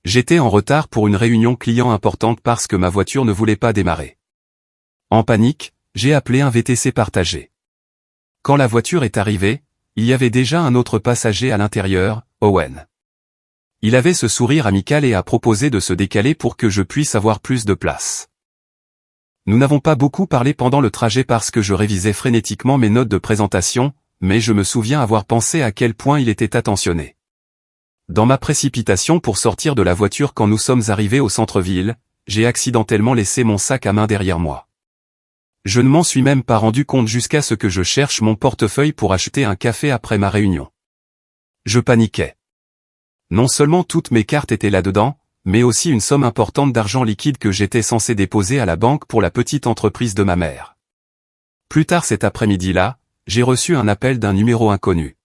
J'étais en retard pour une réunion client importante parce que ma voiture ne voulait pas démarrer. En panique, j'ai appelé un VTC partagé. Quand la voiture est arrivée, il y avait déjà un autre passager à l'intérieur, Owen. Il avait ce sourire amical et a proposé de se décaler pour que je puisse avoir plus de place. Nous n'avons pas beaucoup parlé pendant le trajet parce que je révisais frénétiquement mes notes de présentation, mais je me souviens avoir pensé à quel point il était attentionné. Dans ma précipitation pour sortir de la voiture quand nous sommes arrivés au centre-ville, j'ai accidentellement laissé mon sac à main derrière moi. Je ne m'en suis même pas rendu compte jusqu'à ce que je cherche mon portefeuille pour acheter un café après ma réunion. Je paniquais. Non seulement toutes mes cartes étaient là-dedans, mais aussi une somme importante d'argent liquide que j'étais censé déposer à la banque pour la petite entreprise de ma mère. Plus tard cet après-midi-là, j'ai reçu un appel d'un numéro inconnu.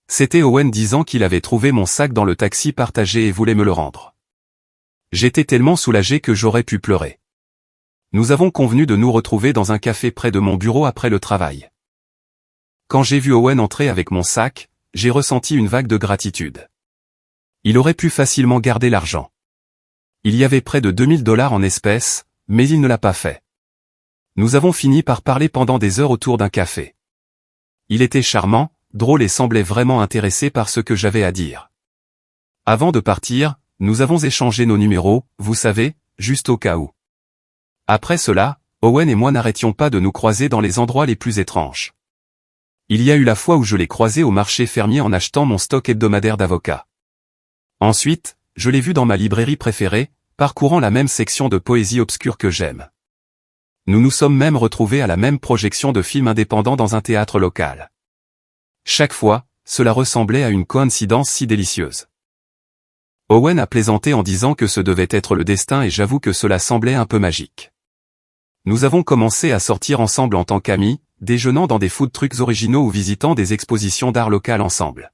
C'était Owen disant qu'il avait trouvé mon sac dans le taxi partagé et voulait me le rendre. J'étais tellement soulagé que j'aurais pu pleurer. Nous avons convenu de nous retrouver dans un café près de mon bureau après le travail. Quand j'ai vu Owen entrer avec mon sac, j'ai ressenti une vague de gratitude. Il aurait pu facilement garder l'argent. Il y avait près de $2000 en espèces, mais il ne l'a pas fait. Nous avons fini par parler pendant des heures autour d'un café. Il était charmant, drôle et semblait vraiment intéressé par ce que j'avais à dire. Avant de partir, nous avons échangé nos numéros, vous savez, juste au cas où. Après cela, Owen et moi n'arrêtions pas de nous croiser dans les endroits les plus étranges. Il y a eu la fois où je l'ai croisé au marché fermier en achetant mon stock hebdomadaire d'avocats. Ensuite, je l'ai vu dans ma librairie préférée, parcourant la même section de poésie obscure que j'aime. Nous nous sommes même retrouvés à la même projection de films indépendants dans un théâtre local. Chaque fois, cela ressemblait à une coïncidence si délicieuse. Owen a plaisanté en disant que ce devait être le destin et j'avoue que cela semblait un peu magique. Nous avons commencé à sortir ensemble en tant qu'amis, déjeunant dans des food trucks originaux ou visitant des expositions d'art local ensemble.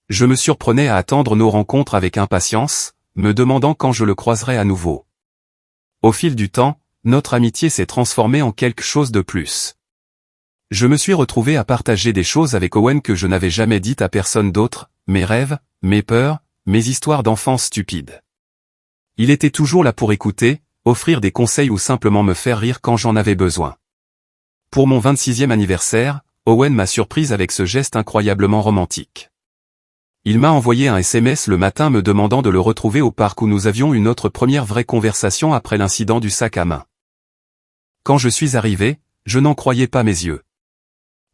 Je me surprenais à attendre nos rencontres avec impatience, me demandant quand je le croiserais à nouveau. Au fil du temps, notre amitié s'est transformée en quelque chose de plus. Je me suis retrouvé à partager des choses avec Owen que je n'avais jamais dites à personne d'autre, mes rêves, mes peurs, mes histoires d'enfance stupides. Il était toujours là pour écouter, offrir des conseils ou simplement me faire rire quand j'en avais besoin. Pour mon 26e anniversaire, Owen m'a surprise avec ce geste incroyablement romantique. Il m'a envoyé un SMS le matin me demandant de le retrouver au parc où nous avions eu notre première vraie conversation après l'incident du sac à main. Quand je suis arrivé, je n'en croyais pas mes yeux.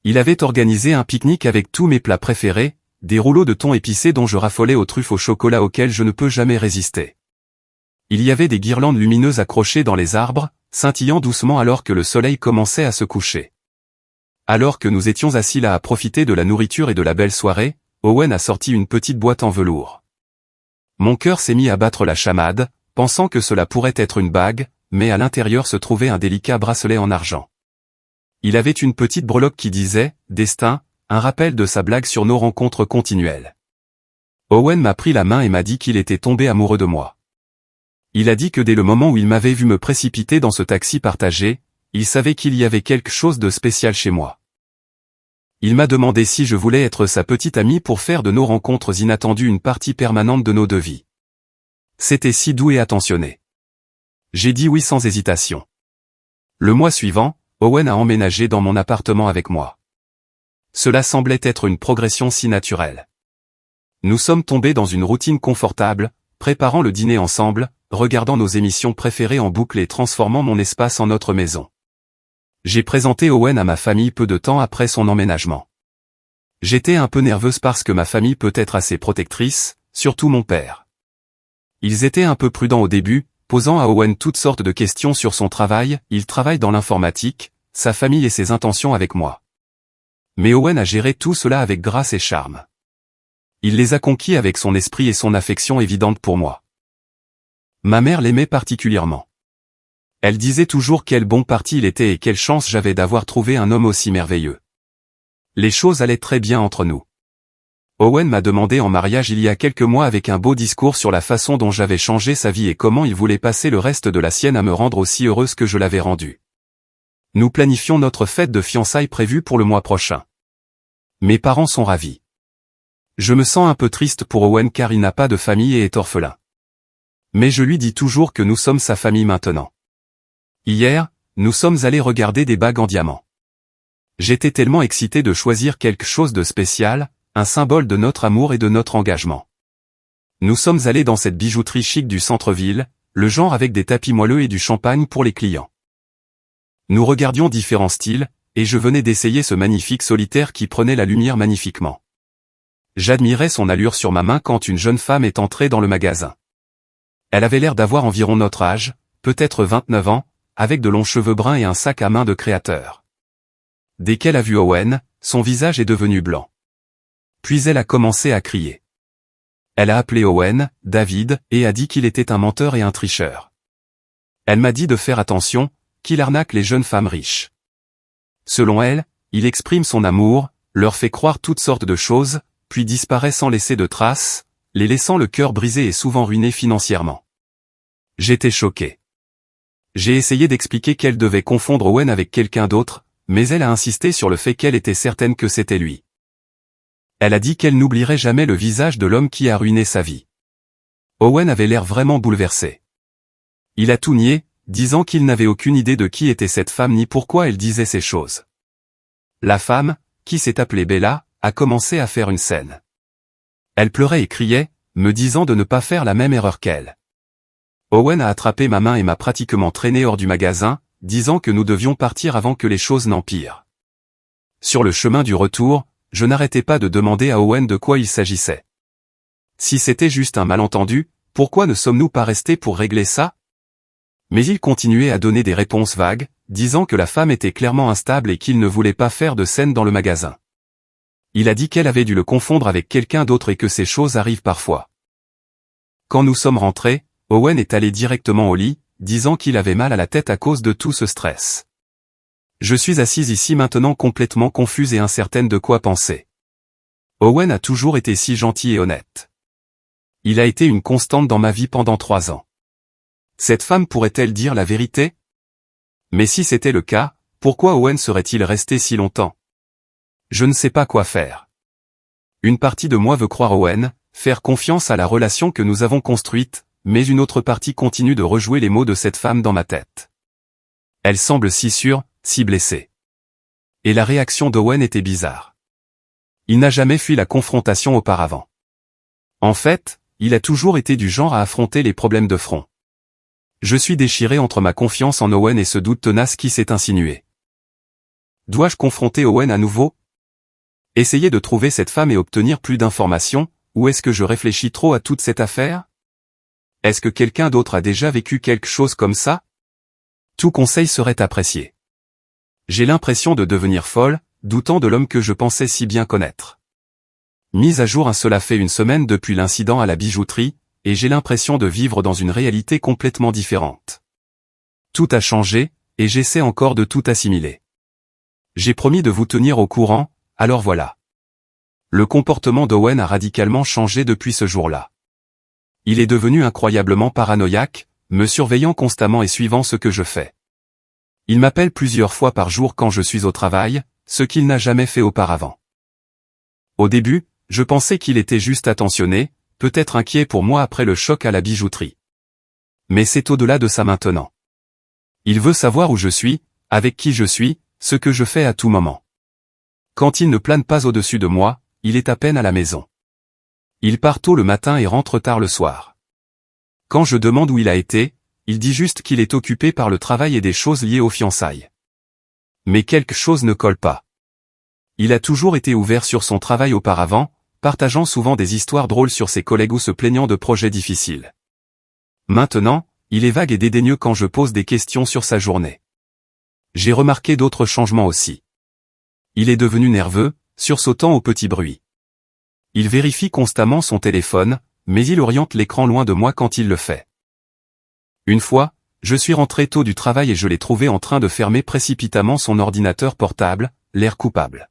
Il avait organisé un pique-nique avec tous mes plats préférés, des rouleaux de thon épicés dont je raffolais aux truffes au chocolat auxquels je ne peux jamais résister. Il y avait des guirlandes lumineuses accrochées dans les arbres, scintillant doucement alors que le soleil commençait à se coucher. Alors que nous étions assis là à profiter de la nourriture et de la belle soirée, Owen a sorti une petite boîte en velours. Mon cœur s'est mis à battre la chamade, pensant que cela pourrait être une bague, mais à l'intérieur se trouvait un délicat bracelet en argent. Il avait une petite breloque qui disait « Destin », un rappel de sa blague sur nos rencontres continuelles. Owen m'a pris la main et m'a dit qu'il était tombé amoureux de moi. Il a dit que dès le moment où il m'avait vu me précipiter dans ce taxi partagé, il savait qu'il y avait quelque chose de spécial chez moi. Il m'a demandé si je voulais être sa petite amie pour faire de nos rencontres inattendues une partie permanente de nos deux vies. C'était si doux et attentionné. J'ai dit oui sans hésitation. Le mois suivant, Owen a emménagé dans mon appartement avec moi. Cela semblait être une progression si naturelle. Nous sommes tombés dans une routine confortable, préparant le dîner ensemble, regardant nos émissions préférées en boucle et transformant mon espace en notre maison. J'ai présenté Owen à ma famille peu de temps après son emménagement. J'étais un peu nerveuse parce que ma famille peut être assez protectrice, surtout mon père. Ils étaient un peu prudents au début, posant à Owen toutes sortes de questions sur son travail, il travaille dans l'informatique, sa famille et ses intentions avec moi. Mais Owen a géré tout cela avec grâce et charme. Il les a conquis avec son esprit et son affection évidente pour moi. Ma mère l'aimait particulièrement. Elle disait toujours quel bon parti il était et quelle chance j'avais d'avoir trouvé un homme aussi merveilleux. Les choses allaient très bien entre nous. Owen m'a demandé en mariage il y a quelques mois avec un beau discours sur la façon dont j'avais changé sa vie et comment il voulait passer le reste de la sienne à me rendre aussi heureuse que je l'avais rendue. Nous planifions notre fête de fiançailles prévue pour le mois prochain. Mes parents sont ravis. Je me sens un peu triste pour Owen car il n'a pas de famille et est orphelin. Mais je lui dis toujours que nous sommes sa famille maintenant. Hier, nous sommes allés regarder des bagues en diamant. J'étais tellement excité de choisir quelque chose de spécial, un symbole de notre amour et de notre engagement. Nous sommes allés dans cette bijouterie chic du centre-ville, le genre avec des tapis moelleux et du champagne pour les clients. Nous regardions différents styles, et je venais d'essayer ce magnifique solitaire qui prenait la lumière magnifiquement. J'admirais son allure sur ma main quand une jeune femme est entrée dans le magasin. Elle avait l'air d'avoir environ notre âge, peut-être 29 ans, avec de longs cheveux bruns et un sac à main de créateur. Dès qu'elle a vu Owen, son visage est devenu blanc. Puis elle a commencé à crier. Elle a appelé Owen, David, et a dit qu'il était un menteur et un tricheur. Elle m'a dit de faire attention, qu'il arnaque les jeunes femmes riches. Selon elle, il exprime son amour, leur fait croire toutes sortes de choses, puis disparaît sans laisser de traces, les laissant le cœur brisé et souvent ruiné financièrement. J'étais choqué. J'ai essayé d'expliquer qu'elle devait confondre Owen avec quelqu'un d'autre, mais elle a insisté sur le fait qu'elle était certaine que c'était lui. Elle a dit qu'elle n'oublierait jamais le visage de l'homme qui a ruiné sa vie. Owen avait l'air vraiment bouleversé. Il a tout nié, disant qu'il n'avait aucune idée de qui était cette femme ni pourquoi elle disait ces choses. La femme, qui s'est appelée Bella, a commencé à faire une scène. Elle pleurait et criait, me disant de ne pas faire la même erreur qu'elle. Owen a attrapé ma main et m'a pratiquement traîné hors du magasin, disant que nous devions partir avant que les choses n'empirent. Sur le chemin du retour, je n'arrêtais pas de demander à Owen de quoi il s'agissait. Si c'était juste un malentendu, pourquoi ne sommes-nous pas restés pour régler ça? Mais il continuait à donner des réponses vagues, disant que la femme était clairement instable et qu'il ne voulait pas faire de scène dans le magasin. Il a dit qu'elle avait dû le confondre avec quelqu'un d'autre et que ces choses arrivent parfois. Quand nous sommes rentrés, Owen est allé directement au lit, disant qu'il avait mal à la tête à cause de tout ce stress. Je suis assise ici maintenant complètement confuse et incertaine de quoi penser. Owen a toujours été si gentil et honnête. Il a été une constante dans ma vie pendant 3 ans. Cette femme pourrait-elle dire la vérité? Mais si c'était le cas, pourquoi Owen serait-il resté si longtemps? Je ne sais pas quoi faire. Une partie de moi veut croire Owen, faire confiance à la relation que nous avons construite, mais une autre partie continue de rejouer les mots de cette femme dans ma tête. Elle semble si sûre, si blessée. Et la réaction d'Owen était bizarre. Il n'a jamais fui la confrontation auparavant. En fait, il a toujours été du genre à affronter les problèmes de front. Je suis déchiré entre ma confiance en Owen et ce doute tenace qui s'est insinué. Dois-je confronter Owen à nouveau? Essayer de trouver cette femme et obtenir plus d'informations, ou est-ce que je réfléchis trop à toute cette affaire? Est-ce que quelqu'un d'autre a déjà vécu quelque chose comme ça? Tout conseil serait apprécié. J'ai l'impression de devenir folle, doutant de l'homme que je pensais si bien connaître. Mise à jour cela fait 1 semaine depuis l'incident à la bijouterie, et j'ai l'impression de vivre dans une réalité complètement différente. Tout a changé, et j'essaie encore de tout assimiler. J'ai promis de vous tenir au courant, alors voilà. Le comportement d'Owen a radicalement changé depuis ce jour-là. Il est devenu incroyablement paranoïaque, me surveillant constamment et suivant ce que je fais. Il m'appelle plusieurs fois par jour quand je suis au travail, ce qu'il n'a jamais fait auparavant. Au début, je pensais qu'il était juste attentionné, peut-être inquiet pour moi après le choc à la bijouterie. Mais c'est au-delà de ça maintenant. Il veut savoir où je suis, avec qui je suis, ce que je fais à tout moment. Quand il ne plane pas au-dessus de moi, il est à peine à la maison. Il part tôt le matin et rentre tard le soir. Quand je demande où il a été, il dit juste qu'il est occupé par le travail et des choses liées aux fiançailles. Mais quelque chose ne colle pas. Il a toujours été ouvert sur son travail auparavant, partageant souvent des histoires drôles sur ses collègues ou se plaignant de projets difficiles. Maintenant, il est vague et dédaigneux quand je pose des questions sur sa journée. J'ai remarqué d'autres changements aussi. Il est devenu nerveux, sursautant aux petits bruits. Il vérifie constamment son téléphone, mais il oriente l'écran loin de moi quand il le fait. Une fois, je suis rentré tôt du travail et je l'ai trouvé en train de fermer précipitamment son ordinateur portable, l'air coupable.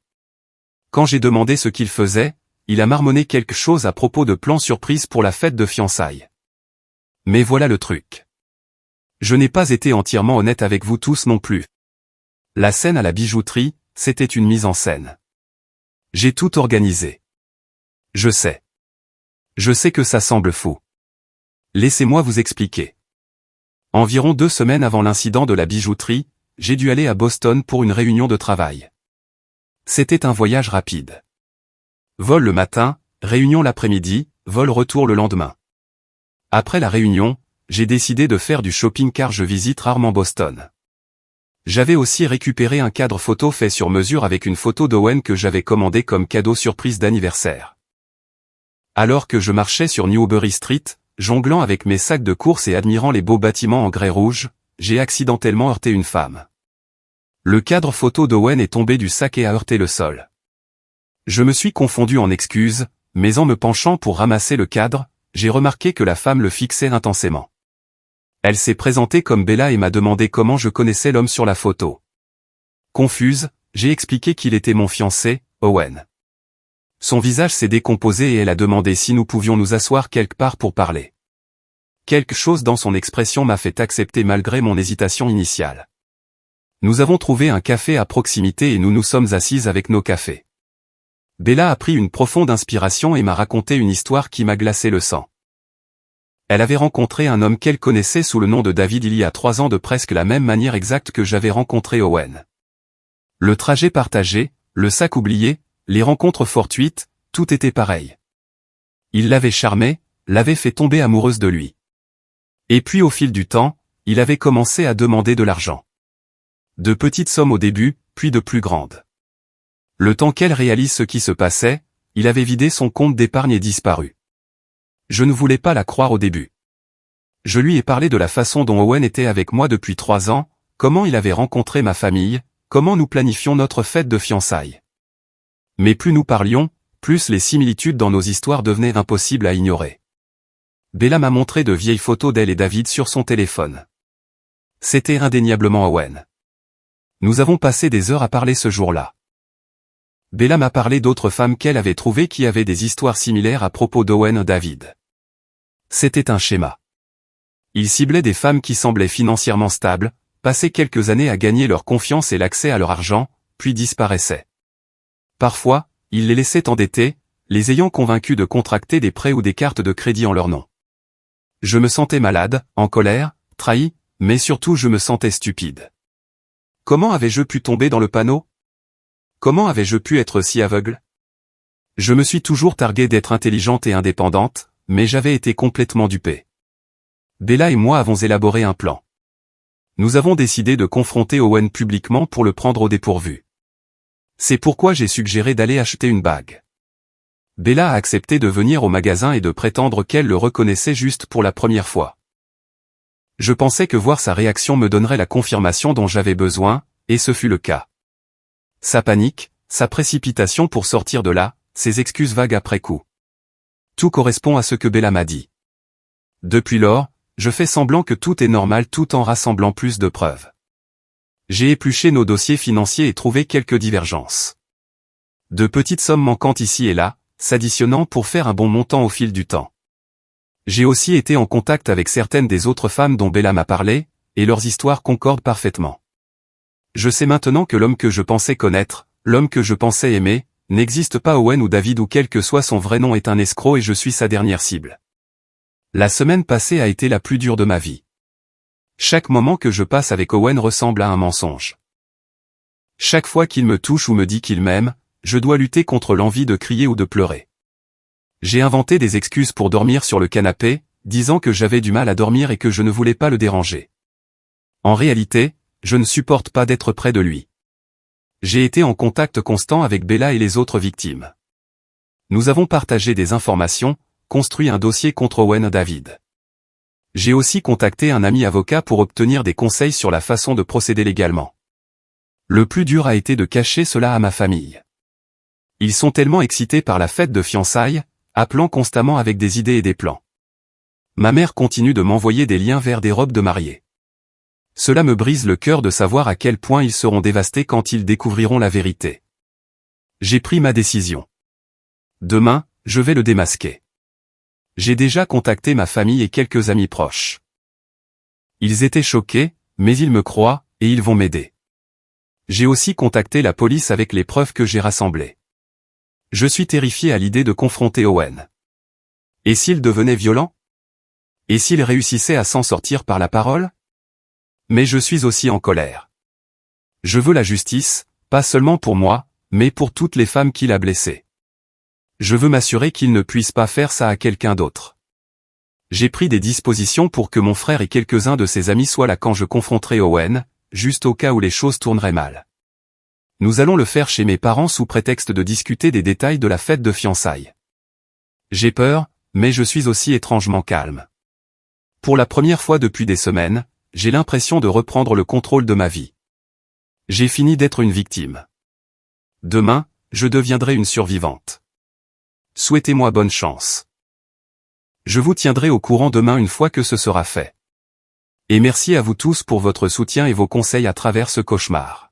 Quand j'ai demandé ce qu'il faisait, il a marmonné quelque chose à propos de plans surprises pour la fête de fiançailles. Mais voilà le truc. Je n'ai pas été entièrement honnête avec vous tous non plus. La scène à la bijouterie, c'était une mise en scène. J'ai tout organisé. Je sais. Je sais que ça semble fou. Laissez-moi vous expliquer. Environ 2 semaines avant l'incident de la bijouterie, j'ai dû aller à Boston pour une réunion de travail. C'était un voyage rapide. Vol le matin, réunion l'après-midi, vol retour le lendemain. Après la réunion, j'ai décidé de faire du shopping car je visite rarement Boston. J'avais aussi récupéré un cadre photo fait sur mesure avec une photo d'Owen que j'avais commandé comme cadeau surprise d'anniversaire. Alors que je marchais sur Newbury Street, jonglant avec mes sacs de course et admirant les beaux bâtiments en grès rouge, j'ai accidentellement heurté une femme. Le cadre photo d'Owen est tombé du sac et a heurté le sol. Je me suis confondu en excuses, mais en me penchant pour ramasser le cadre, j'ai remarqué que la femme le fixait intensément. Elle s'est présentée comme Bella et m'a demandé comment je connaissais l'homme sur la photo. Confuse, j'ai expliqué qu'il était mon fiancé, Owen. Son visage s'est décomposé et elle a demandé si nous pouvions nous asseoir quelque part pour parler. Quelque chose dans son expression m'a fait accepter malgré mon hésitation initiale. Nous avons trouvé un café à proximité et nous nous sommes assises avec nos cafés. Bella a pris une profonde inspiration et m'a raconté une histoire qui m'a glacé le sang. Elle avait rencontré un homme qu'elle connaissait sous le nom de David il y a 3 ans de presque la même manière exacte que j'avais rencontré Owen. Le trajet partagé, le sac oublié, les rencontres fortuites, tout était pareil. Il l'avait charmée, l'avait fait tomber amoureuse de lui. Et puis au fil du temps, il avait commencé à demander de l'argent. De petites sommes au début, puis de plus grandes. Le temps qu'elle réalise ce qui se passait, il avait vidé son compte d'épargne et disparu. Je ne voulais pas la croire au début. Je lui ai parlé de la façon dont Owen était avec moi depuis 3 ans, comment il avait rencontré ma famille, comment nous planifions notre fête de fiançailles. Mais plus nous parlions, plus les similitudes dans nos histoires devenaient impossibles à ignorer. Bella m'a montré de vieilles photos d'elle et David sur son téléphone. C'était indéniablement Owen. Nous avons passé des heures à parler ce jour-là. Bella m'a parlé d'autres femmes qu'elle avait trouvées qui avaient des histoires similaires à propos d'Owen et David. C'était un schéma. Il ciblait des femmes qui semblaient financièrement stables, passaient quelques années à gagner leur confiance et l'accès à leur argent, puis disparaissaient. Parfois, il les laissait endettées, les ayant convaincus de contracter des prêts ou des cartes de crédit en leur nom. Je me sentais malade, en colère, trahi, mais surtout je me sentais stupide. Comment avais-je pu tomber dans le panneau? Comment avais-je pu être si aveugle? Je me suis toujours targué d'être intelligente et indépendante, mais j'avais été complètement dupé. Bella et moi avons élaboré un plan. Nous avons décidé de confronter Owen publiquement pour le prendre au dépourvu. C'est pourquoi j'ai suggéré d'aller acheter une bague. Bella a accepté de venir au magasin et de prétendre qu'elle le reconnaissait juste pour la première fois. Je pensais que voir sa réaction me donnerait la confirmation dont j'avais besoin, et ce fut le cas. Sa panique, sa précipitation pour sortir de là, ses excuses vagues après coup. Tout correspond à ce que Bella m'a dit. Depuis lors, je fais semblant que tout est normal tout en rassemblant plus de preuves. J'ai épluché nos dossiers financiers et trouvé quelques divergences. De petites sommes manquantes ici et là, s'additionnant pour faire un bon montant au fil du temps. J'ai aussi été en contact avec certaines des autres femmes dont Bella m'a parlé, et leurs histoires concordent parfaitement. Je sais maintenant que l'homme que je pensais connaître, l'homme que je pensais aimer, n'existe pas. Owen ou David ou quel que soit son vrai nom est un escroc et je suis sa dernière cible. La semaine passée a été la plus dure de ma vie. Chaque moment que je passe avec Owen ressemble à un mensonge. Chaque fois qu'il me touche ou me dit qu'il m'aime, je dois lutter contre l'envie de crier ou de pleurer. J'ai inventé des excuses pour dormir sur le canapé, disant que j'avais du mal à dormir et que je ne voulais pas le déranger. En réalité, je ne supporte pas d'être près de lui. J'ai été en contact constant avec Bella et les autres victimes. Nous avons partagé des informations, construit un dossier contre Owen et David. J'ai aussi contacté un ami avocat pour obtenir des conseils sur la façon de procéder légalement. Le plus dur a été de cacher cela à ma famille. Ils sont tellement excités par la fête de fiançailles, appelant constamment avec des idées et des plans. Ma mère continue de m'envoyer des liens vers des robes de mariée. Cela me brise le cœur de savoir à quel point ils seront dévastés quand ils découvriront la vérité. J'ai pris ma décision. Demain, je vais le démasquer. J'ai déjà contacté ma famille et quelques amis proches. Ils étaient choqués, mais ils me croient, et ils vont m'aider. J'ai aussi contacté la police avec les preuves que j'ai rassemblées. Je suis terrifié à l'idée de confronter Owen. Et s'il devenait violent? Et s'il réussissait à s'en sortir par la parole? Mais je suis aussi en colère. Je veux la justice, pas seulement pour moi, mais pour toutes les femmes qu'il a blessées. Je veux m'assurer qu'il ne puisse pas faire ça à quelqu'un d'autre. J'ai pris des dispositions pour que mon frère et quelques-uns de ses amis soient là quand je confronterai Owen, juste au cas où les choses tourneraient mal. Nous allons le faire chez mes parents sous prétexte de discuter des détails de la fête de fiançailles. J'ai peur, mais je suis aussi étrangement calme. Pour la première fois depuis des semaines, j'ai l'impression de reprendre le contrôle de ma vie. J'ai fini d'être une victime. Demain, je deviendrai une survivante. Souhaitez-moi bonne chance. Je vous tiendrai au courant demain une fois que ce sera fait. Et merci à vous tous pour votre soutien et vos conseils à travers ce cauchemar.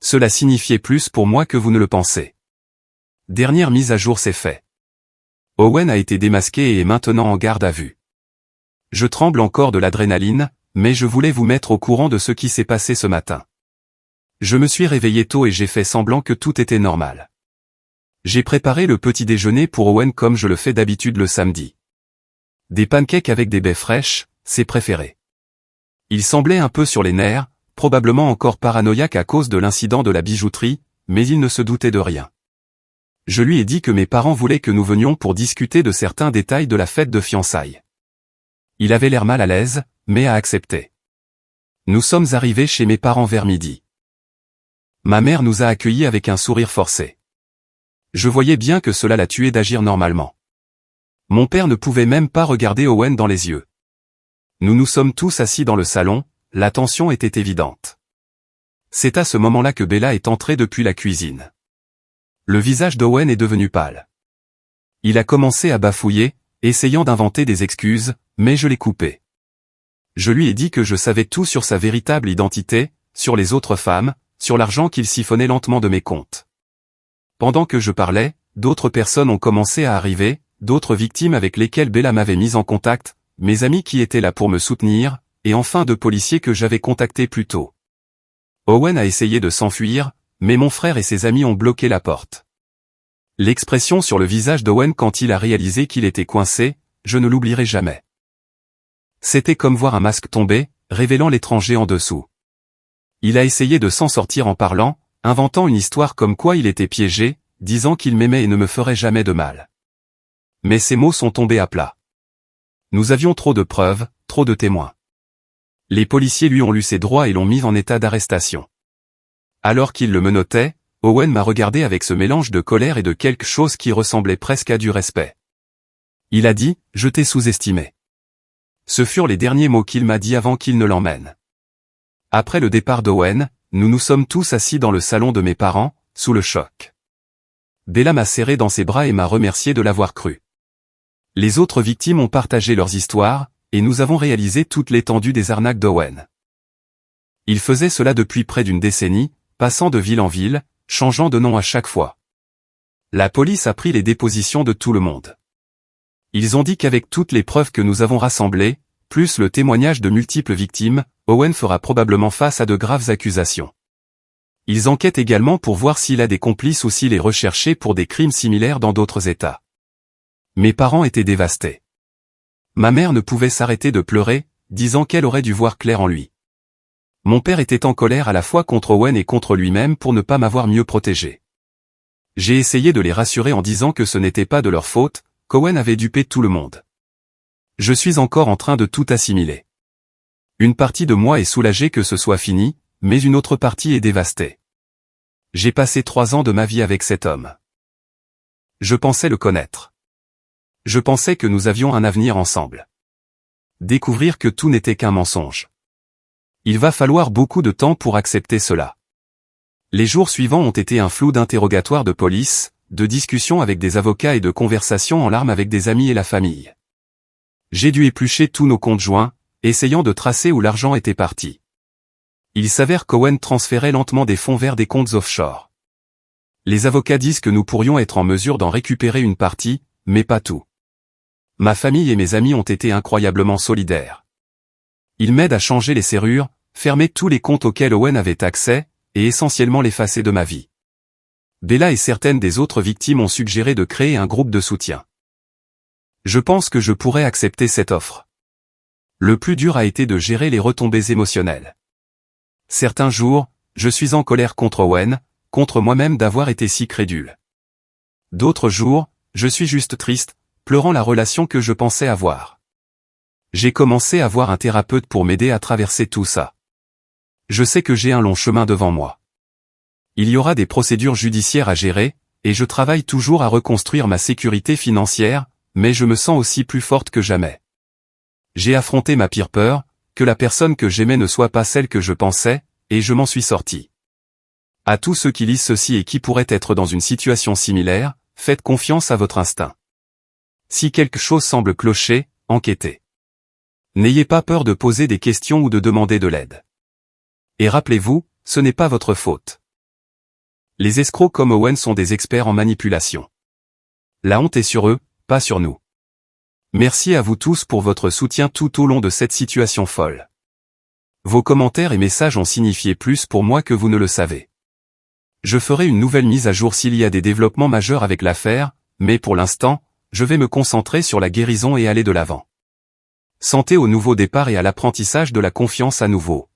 Cela signifiait plus pour moi que vous ne le pensez. Dernière mise à jour, c'est fait. Owen a été démasqué et est maintenant en garde à vue. Je tremble encore de l'adrénaline, mais je voulais vous mettre au courant de ce qui s'est passé ce matin. Je me suis réveillé tôt et j'ai fait semblant que tout était normal. J'ai préparé le petit déjeuner pour Owen comme je le fais d'habitude le samedi. Des pancakes avec des baies fraîches, ses préférés. Il semblait un peu sur les nerfs, probablement encore paranoïaque à cause de l'incident de la bijouterie, mais il ne se doutait de rien. Je lui ai dit que mes parents voulaient que nous venions pour discuter de certains détails de la fête de fiançailles. Il avait l'air mal à l'aise, mais a accepté. Nous sommes arrivés chez mes parents vers midi. Ma mère nous a accueillis avec un sourire forcé. Je voyais bien que cela la tuait d'agir normalement. Mon père ne pouvait même pas regarder Owen dans les yeux. Nous nous sommes tous assis dans le salon, la tension était évidente. C'est à ce moment-là que Bella est entrée depuis la cuisine. Le visage d'Owen est devenu pâle. Il a commencé à bafouiller, essayant d'inventer des excuses, mais je l'ai coupé. Je lui ai dit que je savais tout sur sa véritable identité, sur les autres femmes, sur l'argent qu'il siphonnait lentement de mes comptes. Pendant que je parlais, d'autres personnes ont commencé à arriver, d'autres victimes avec lesquelles Bella m'avait mis en contact, mes amis qui étaient là pour me soutenir, et enfin deux policiers que j'avais contactés plus tôt. Owen a essayé de s'enfuir, mais mon frère et ses amis ont bloqué la porte. L'expression sur le visage d'Owen quand il a réalisé qu'il était coincé, je ne l'oublierai jamais. C'était comme voir un masque tomber, révélant l'étranger en dessous. Il a essayé de s'en sortir en parlant, inventant une histoire comme quoi il était piégé, disant qu'il m'aimait et ne me ferait jamais de mal. Mais ces mots sont tombés à plat. Nous avions trop de preuves, trop de témoins. Les policiers lui ont lu ses droits et l'ont mis en état d'arrestation. Alors qu'il le menottait, Owen m'a regardé avec ce mélange de colère et de quelque chose qui ressemblait presque à du respect. Il a dit, « Je t'ai sous-estimé ». Ce furent les derniers mots qu'il m'a dit avant qu'il ne l'emmène. Après le départ d'Owen, nous nous sommes tous assis dans le salon de mes parents, sous le choc. Bella m'a serré dans ses bras et m'a remercié de l'avoir cru. Les autres victimes ont partagé leurs histoires, et nous avons réalisé toute l'étendue des arnaques d'Owen. Il faisait cela depuis près d'une décennie, passant de ville en ville, changeant de nom à chaque fois. La police a pris les dépositions de tout le monde. Ils ont dit qu'avec toutes les preuves que nous avons rassemblées, plus le témoignage de multiples victimes, Owen fera probablement face à de graves accusations. Ils enquêtent également pour voir s'il a des complices ou s'il est recherché pour des crimes similaires dans d'autres États. Mes parents étaient dévastés. Ma mère ne pouvait s'arrêter de pleurer, disant qu'elle aurait dû voir clair en lui. Mon père était en colère à la fois contre Owen et contre lui-même pour ne pas m'avoir mieux protégé. J'ai essayé de les rassurer en disant que ce n'était pas de leur faute, qu'Owen avait dupé tout le monde. Je suis encore en train de tout assimiler. Une partie de moi est soulagée que ce soit fini, mais une autre partie est dévastée. J'ai passé 3 ans de ma vie avec cet homme. Je pensais le connaître. Je pensais que nous avions un avenir ensemble. Découvrir que tout n'était qu'un mensonge. Il va falloir beaucoup de temps pour accepter cela. Les jours suivants ont été un flou d'interrogatoires de police, de discussions avec des avocats et de conversations en larmes avec des amis et la famille. J'ai dû éplucher tous nos comptes joints, essayant de tracer où l'argent était parti. Il s'avère qu'Owen transférait lentement des fonds vers des comptes offshore. Les avocats disent que nous pourrions être en mesure d'en récupérer une partie, mais pas tout. Ma famille et mes amis ont été incroyablement solidaires. Ils m'aident à changer les serrures, fermer tous les comptes auxquels Owen avait accès, et essentiellement l'effacer de ma vie. Bella et certaines des autres victimes ont suggéré de créer un groupe de soutien. Je pense que je pourrais accepter cette offre. Le plus dur a été de gérer les retombées émotionnelles. Certains jours, je suis en colère contre Owen, contre moi-même d'avoir été si crédule. D'autres jours, je suis juste triste, pleurant la relation que je pensais avoir. J'ai commencé à voir un thérapeute pour m'aider à traverser tout ça. Je sais que j'ai un long chemin devant moi. Il y aura des procédures judiciaires à gérer, et je travaille toujours à reconstruire ma sécurité financière, mais je me sens aussi plus forte que jamais. J'ai affronté ma pire peur, que la personne que j'aimais ne soit pas celle que je pensais, et je m'en suis sorti. À tous ceux qui lisent ceci et qui pourraient être dans une situation similaire, faites confiance à votre instinct. Si quelque chose semble clocher, enquêtez. N'ayez pas peur de poser des questions ou de demander de l'aide. Et rappelez-vous, ce n'est pas votre faute. Les escrocs comme Owen sont des experts en manipulation. La honte est sur eux, pas sur nous. Merci à vous tous pour votre soutien tout au long de cette situation folle. Vos commentaires et messages ont signifié plus pour moi que vous ne le savez. Je ferai une nouvelle mise à jour s'il y a des développements majeurs avec l'affaire, mais pour l'instant, je vais me concentrer sur la guérison et aller de l'avant. Santé au nouveau départ et à l'apprentissage de la confiance à nouveau.